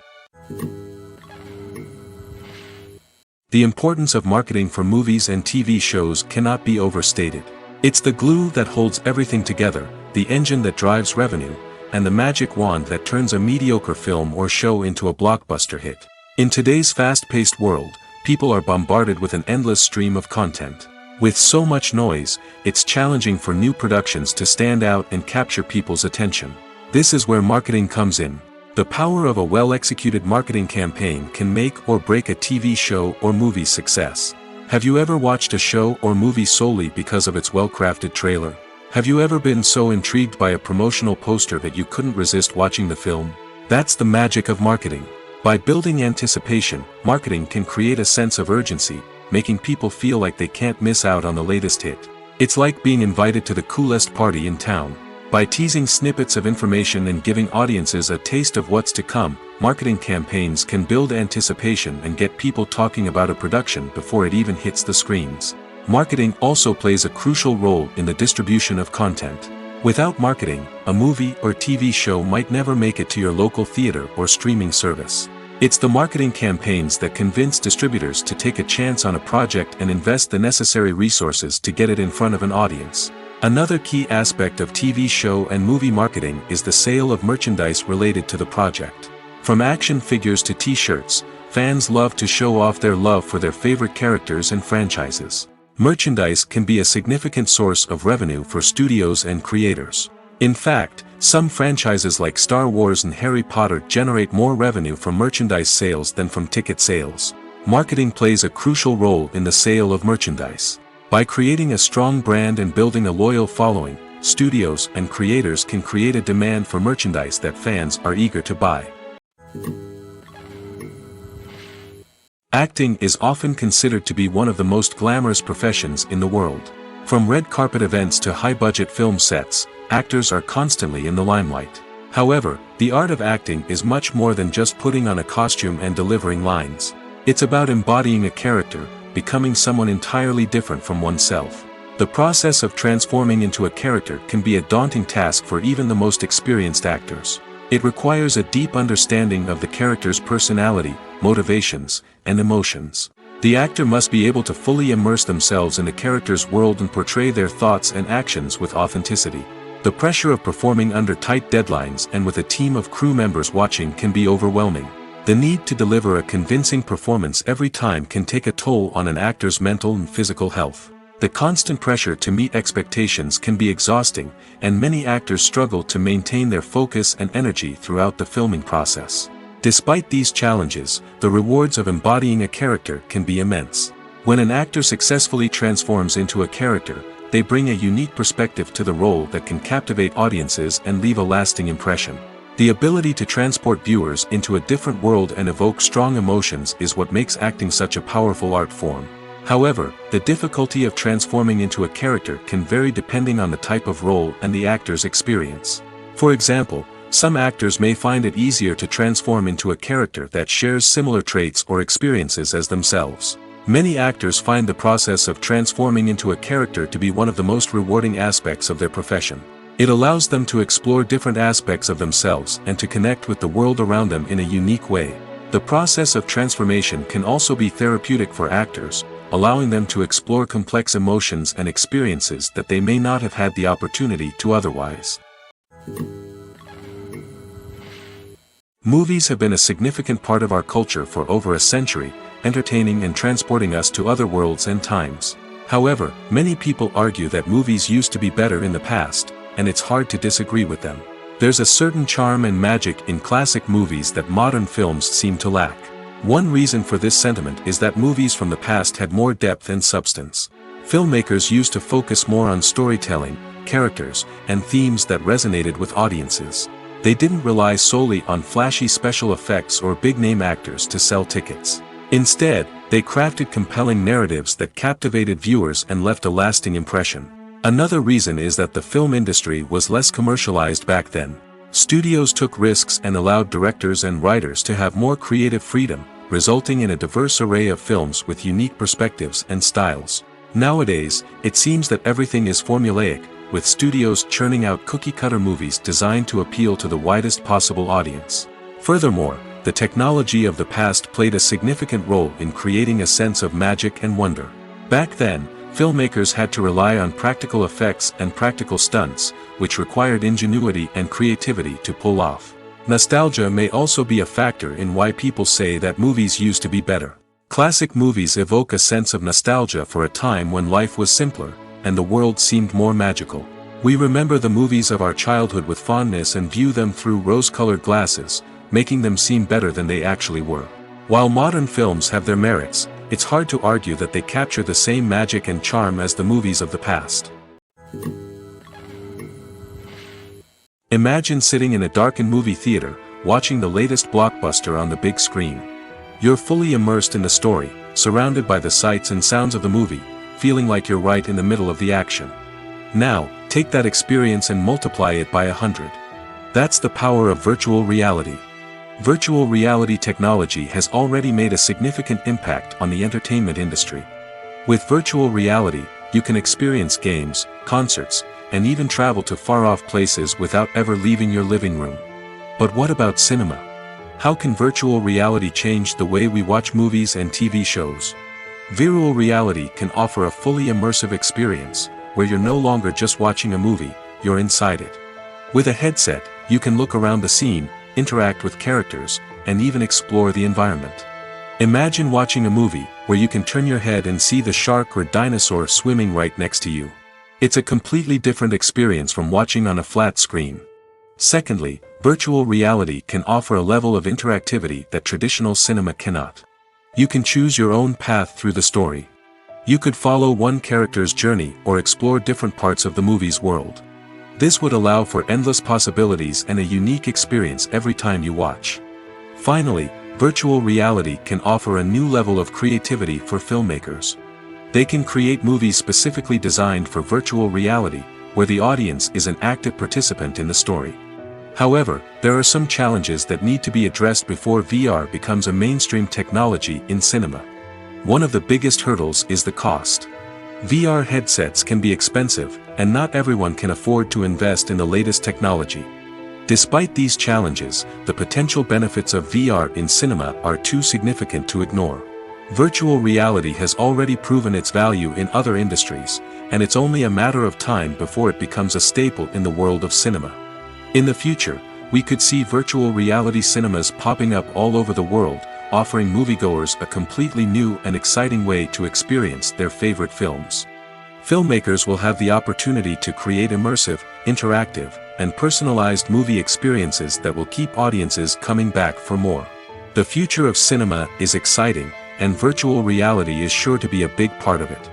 The importance of marketing for movies and TV shows cannot be overstated. It's the glue that holds everything together, the engine that drives revenue, and the magic wand that turns a mediocre film or show into a blockbuster hit. In today's fast-paced world, people are bombarded with an endless stream of content. With so much noise, it's challenging for new productions to stand out and capture people's attention. This is where marketing comes in. The power of a well-executed marketing campaign can make or break a TV show or movie's success. Have you ever watched a show or movie solely because of its well-crafted trailer? Have you ever been so intrigued by a promotional poster that you couldn't resist watching the film? That's the magic of marketing. By building anticipation, marketing can create a sense of urgency, making people feel like they can't miss out on the latest hit. It's like being invited to the coolest party in town. By teasing snippets of information and giving audiences a taste of what's to come, marketing campaigns can build anticipation and get people talking about a production before it even hits the screens. Marketing also plays a crucial role in the distribution of content. Without marketing, a movie or TV show might never make it to your local theater or streaming service. It's the marketing campaigns that convince distributors to take a chance on a project and invest the necessary resources to get it in front of an audience. Another key aspect of TV show and movie marketing is the sale of merchandise related to the project. From action figures to t-shirts, fans love to show off their love for their favorite characters and franchises. Merchandise can be a significant source of revenue for studios and creators. In fact, some franchises like Star Wars and Harry Potter generate more revenue from merchandise sales than from ticket sales. Marketing plays a crucial role in the sale of merchandise. By creating a strong brand and building a loyal following, studios and creators can create a demand for merchandise that fans are eager to buy. Acting is often considered to be one of the most glamorous professions in the world. From red carpet events to high-budget film sets, actors are constantly in the limelight. However, the art of acting is much more than just putting on a costume and delivering lines. It's about embodying a character, becoming someone entirely different from oneself. The process of transforming into a character can be a daunting task for even the most experienced actors. It requires a deep understanding of the character's personality, motivations, and emotions. The actor must be able to fully immerse themselves in the character's world and portray their thoughts and actions with authenticity. The pressure of performing under tight deadlines and with a team of crew members watching can be overwhelming. The need to deliver a convincing performance every time can take a toll on an actor's mental and physical health. The constant pressure to meet expectations can be exhausting, and many actors struggle to maintain their focus and energy throughout the filming process. Despite these challenges, the rewards of embodying a character can be immense. When an actor successfully transforms into a character, they bring a unique perspective to the role that can captivate audiences and leave a lasting impression. The ability to transport viewers into a different world and evoke strong emotions is what makes acting such a powerful art form. However, the difficulty of transforming into a character can vary depending on the type of role and the actor's experience. For example, some actors may find it easier to transform into a character that shares similar traits or experiences as themselves. Many actors find the process of transforming into a character to be one of the most rewarding aspects of their profession. It allows them to explore different aspects of themselves and to connect with the world around them in a unique way. The process of transformation can also be therapeutic for actors, allowing them to explore complex emotions and experiences that they may not have had the opportunity to otherwise. Movies have been a significant part of our culture for over a century, entertaining and transporting us to other worlds and times. However, many people argue that movies used to be better in the past, and it's hard to disagree with them. There's a certain charm and magic in classic movies that modern films seem to lack. One reason for this sentiment is that movies from the past had more depth and substance. Filmmakers used to focus more on storytelling, characters, and themes that resonated with audiences. They didn't rely solely on flashy special effects or big-name actors to sell tickets. Instead, they crafted compelling narratives that captivated viewers and left a lasting impression. Another reason is that the film industry was less commercialized back then. Studios took risks and allowed directors and writers to have more creative freedom, resulting in a diverse array of films with unique perspectives and styles. Nowadays, it seems that everything is formulaic, with studios churning out cookie-cutter movies designed to appeal to the widest possible audience. Furthermore, the technology of the past played a significant role in creating a sense of magic and wonder. Back then, filmmakers had to rely on practical effects and practical stunts, which required ingenuity and creativity to pull off. Nostalgia may also be a factor in why people say that movies used to be better. Classic movies evoke a sense of nostalgia for a time when life was simpler, and the world seemed more magical. We remember the movies of our childhood with fondness and view them through rose-colored glasses, making them seem better than they actually were. While modern films have their merits, it's hard to argue that they capture the same magic and charm as the movies of the past. Imagine sitting in a darkened movie theater, watching the latest blockbuster on the big screen. You're fully immersed in the story, surrounded by the sights and sounds of the movie, feeling like you're right in the middle of the action. Now, take that experience and multiply it by 100. That's the power of virtual reality. Virtual reality technology has already made a significant impact on the entertainment industry. With virtual reality, you can experience games, concerts, and even travel to far-off places without ever leaving your living room. But what about cinema? How can virtual reality change the way we watch movies and TV shows? Virtual reality can offer a fully immersive experience, where you're no longer just watching a movie, you're inside it. With a headset, you can look around the scene, interact with characters, and even explore the environment. Imagine watching a movie where you can turn your head and see the shark or dinosaur swimming right next to you. It's a completely different experience from watching on a flat screen. Secondly, virtual reality can offer a level of interactivity that traditional cinema cannot. You can choose your own path through the story. You could follow one character's journey or explore different parts of the movie's world. This would allow for endless possibilities and a unique experience every time you watch. Finally, virtual reality can offer a new level of creativity for filmmakers. They can create movies specifically designed for virtual reality, where the audience is an active participant in the story. However, there are some challenges that need to be addressed before VR becomes a mainstream technology in cinema. One of the biggest hurdles is the cost. VR headsets can be expensive, and not everyone can afford to invest in the latest technology. Despite these challenges, the potential benefits of VR in cinema are too significant to ignore. Virtual reality has already proven its value in other industries, and it's only a matter of time before it becomes a staple in the world of cinema. In the future, we could see virtual reality cinemas popping up all over the world, offering moviegoers a completely new and exciting way to experience their favorite films. Filmmakers will have the opportunity to create immersive, interactive, and personalized movie experiences that will keep audiences coming back for more. The future of cinema is exciting, and virtual reality is sure to be a big part of it.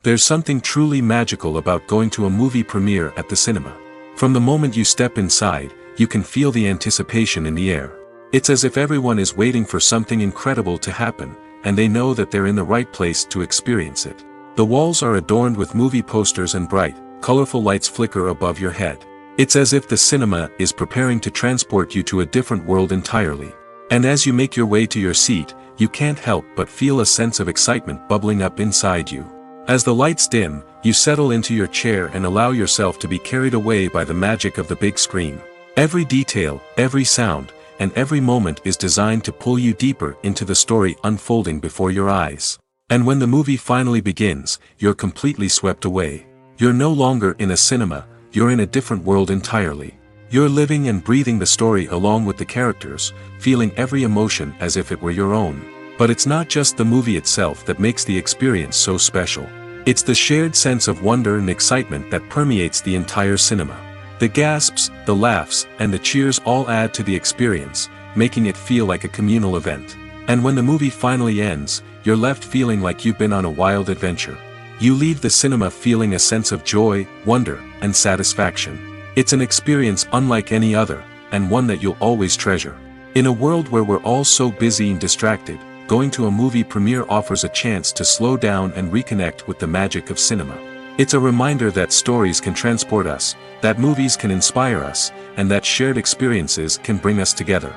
There's something truly magical about going to a movie premiere at the cinema. From the moment you step inside, you can feel the anticipation in the air. It's as if everyone is waiting for something incredible to happen, and they know that they're in the right place to experience it. The walls are adorned with movie posters and bright, colorful lights flicker above your head. It's as if the cinema is preparing to transport you to a different world entirely. And as you make your way to your seat, you can't help but feel a sense of excitement bubbling up inside you. As the lights dim, you settle into your chair and allow yourself to be carried away by the magic of the big screen. Every detail, every sound, and every moment is designed to pull you deeper into the story unfolding before your eyes. And when the movie finally begins, you're completely swept away. You're no longer in a cinema, you're in a different world entirely. You're living and breathing the story along with the characters, feeling every emotion as if it were your own. But it's not just the movie itself that makes the experience so special. It's the shared sense of wonder and excitement that permeates the entire cinema. The gasps, the laughs, and the cheers all add to the experience, making it feel like a communal event. And when the movie finally ends, you're left feeling like you've been on a wild adventure. You leave the cinema feeling a sense of joy, wonder, and satisfaction. It's an experience unlike any other, and one that you'll always treasure. In a world where we're all so busy and distracted, going to a movie premiere offers a chance to slow down and reconnect with the magic of cinema. It's a reminder that stories can transport us, that movies can inspire us, and that shared experiences can bring us together.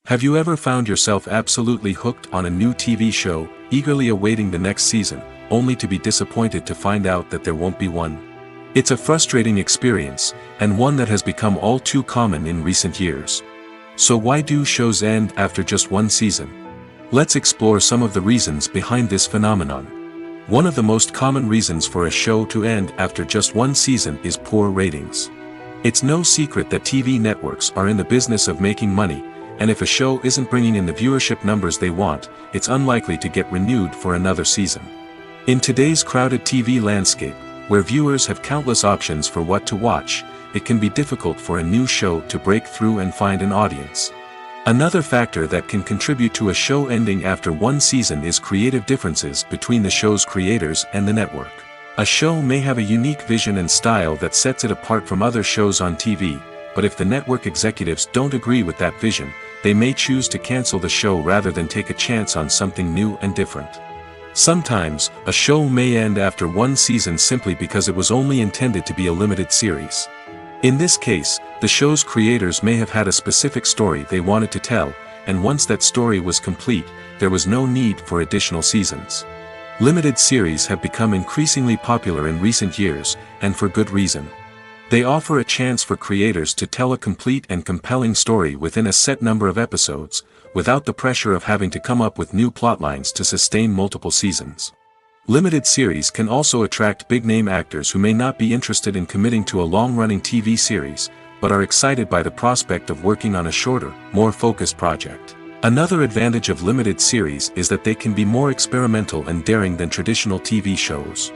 Have you ever found yourself absolutely hooked on a new TV show, eagerly awaiting the next season, only to be disappointed to find out that there won't be one? It's a frustrating experience, and one that has become all too common in recent years. So why do shows end after just one season? Let's explore some of the reasons behind this phenomenon. One of the most common reasons for a show to end after just one season is poor ratings. It's no secret that TV networks are in the business of making money, and if a show isn't bringing in the viewership numbers they want, it's unlikely to get renewed for another season. In today's crowded TV landscape, where viewers have countless options for what to watch, it can be difficult for a new show to break through and find an audience. Another factor that can contribute to a show ending after one season is creative differences between the show's creators and the network. A show may have a unique vision and style that sets it apart from other shows on TV, but if the network executives don't agree with that vision, they may choose to cancel the show rather than take a chance on something new and different. Sometimes, a show may end after one season simply because it was only intended to be a limited series. In this case, the show's creators may have had a specific story they wanted to tell, and once that story was complete, there was no need for additional seasons. Limited series have become increasingly popular in recent years, and for good reason. They offer a chance for creators to tell a complete and compelling story within a set number of episodes, without the pressure of having to come up with new plotlines to sustain multiple seasons. Limited series can also attract big-name actors who may not be interested in committing to a long-running TV series, but are excited by the prospect of working on a shorter, more focused project. Another advantage of limited series is that they can be more experimental and daring than traditional TV shows.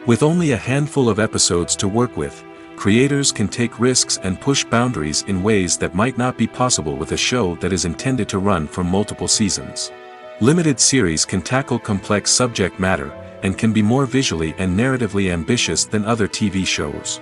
With only a handful of episodes to work with, creators can take risks and push boundaries in ways that might not be possible with a show that is intended to run for multiple seasons. Limited series can tackle complex subject matter, and can be more visually and narratively ambitious than other TV shows.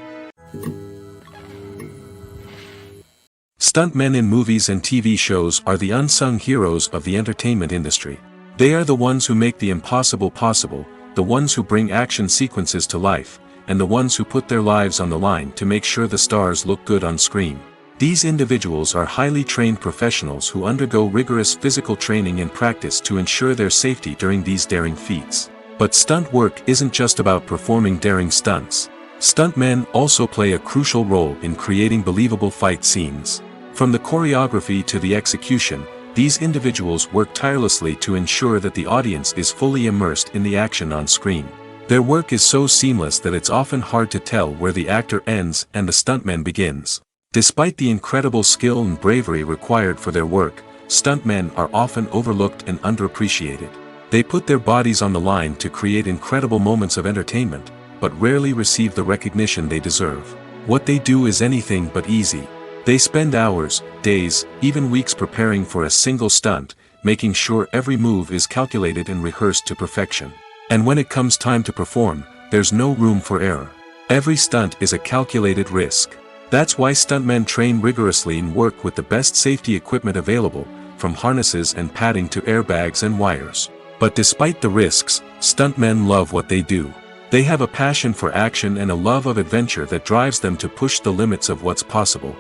Stuntmen in movies and TV shows are the unsung heroes of the entertainment industry. They are the ones who make the impossible possible, the ones who bring action sequences to life, and the ones who put their lives on the line to make sure the stars look good on screen. These individuals are highly trained professionals who undergo rigorous physical training and practice to ensure their safety during these daring feats. But stunt work isn't just about performing daring stunts. Stuntmen also play a crucial role in creating believable fight scenes. From the choreography to the execution, these individuals work tirelessly to ensure that the audience is fully immersed in the action on screen. Their work is so seamless that it's often hard to tell where the actor ends and the stuntman begins. Despite the incredible skill and bravery required for their work, stuntmen are often overlooked and underappreciated. They put their bodies on the line to create incredible moments of entertainment, but rarely receive the recognition they deserve. What they do is anything but easy. They spend hours, days, even weeks preparing for a single stunt, making sure every move is calculated and rehearsed to perfection. And when it comes time to perform, there's no room for error. Every stunt is a calculated risk. That's why stuntmen train rigorously and work with the best safety equipment available, from harnesses and padding to airbags and wires. But despite the risks, stuntmen love what they do. They have a passion for action and a love of adventure that drives them to push the limits of what's possible.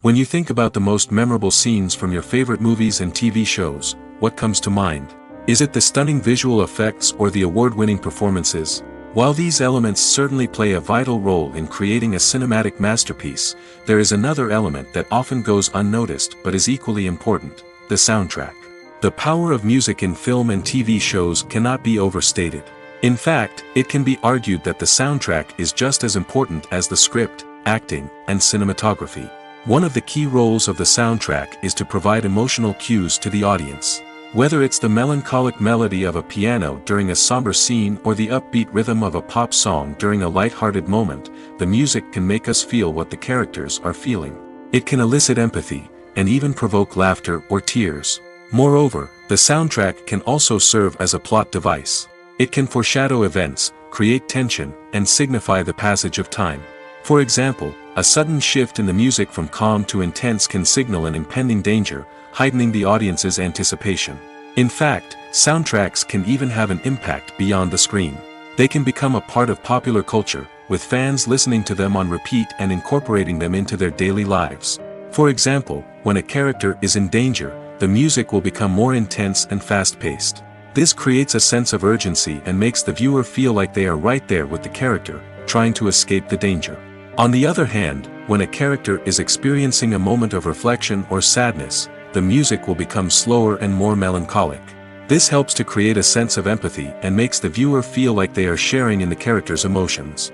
When you think about the most memorable scenes from your favorite movies and TV shows, what comes to mind? Is it the stunning visual effects or the award-winning performances? While these elements certainly play a vital role in creating a cinematic masterpiece, there is another element that often goes unnoticed but is equally important: the soundtrack. The power of music in film and TV shows cannot be overstated. In fact, it can be argued that the soundtrack is just as important as the script, acting, and cinematography. One of the key roles of the soundtrack is to provide emotional cues to the audience. Whether it's the melancholic melody of a piano during a somber scene or the upbeat rhythm of a pop song during a lighthearted moment, the music can make us feel what the characters are feeling. It can elicit empathy, and even provoke laughter or tears. Moreover, the soundtrack can also serve as a plot device. It can foreshadow events, create tension, and signify the passage of time. For example, a sudden shift in the music from calm to intense can signal an impending danger, heightening the audience's anticipation. In fact, soundtracks can even have an impact beyond the screen. They can become a part of popular culture, with fans listening to them on repeat and incorporating them into their daily lives. For example, when a character is in danger, the music will become more intense and fast-paced. This creates a sense of urgency and makes the viewer feel like they are right there with the character, trying to escape the danger. On the other hand, when a character is experiencing a moment of reflection or sadness, the music will become slower and more melancholic. This helps to create a sense of empathy and makes the viewer feel like they are sharing in the character's emotions.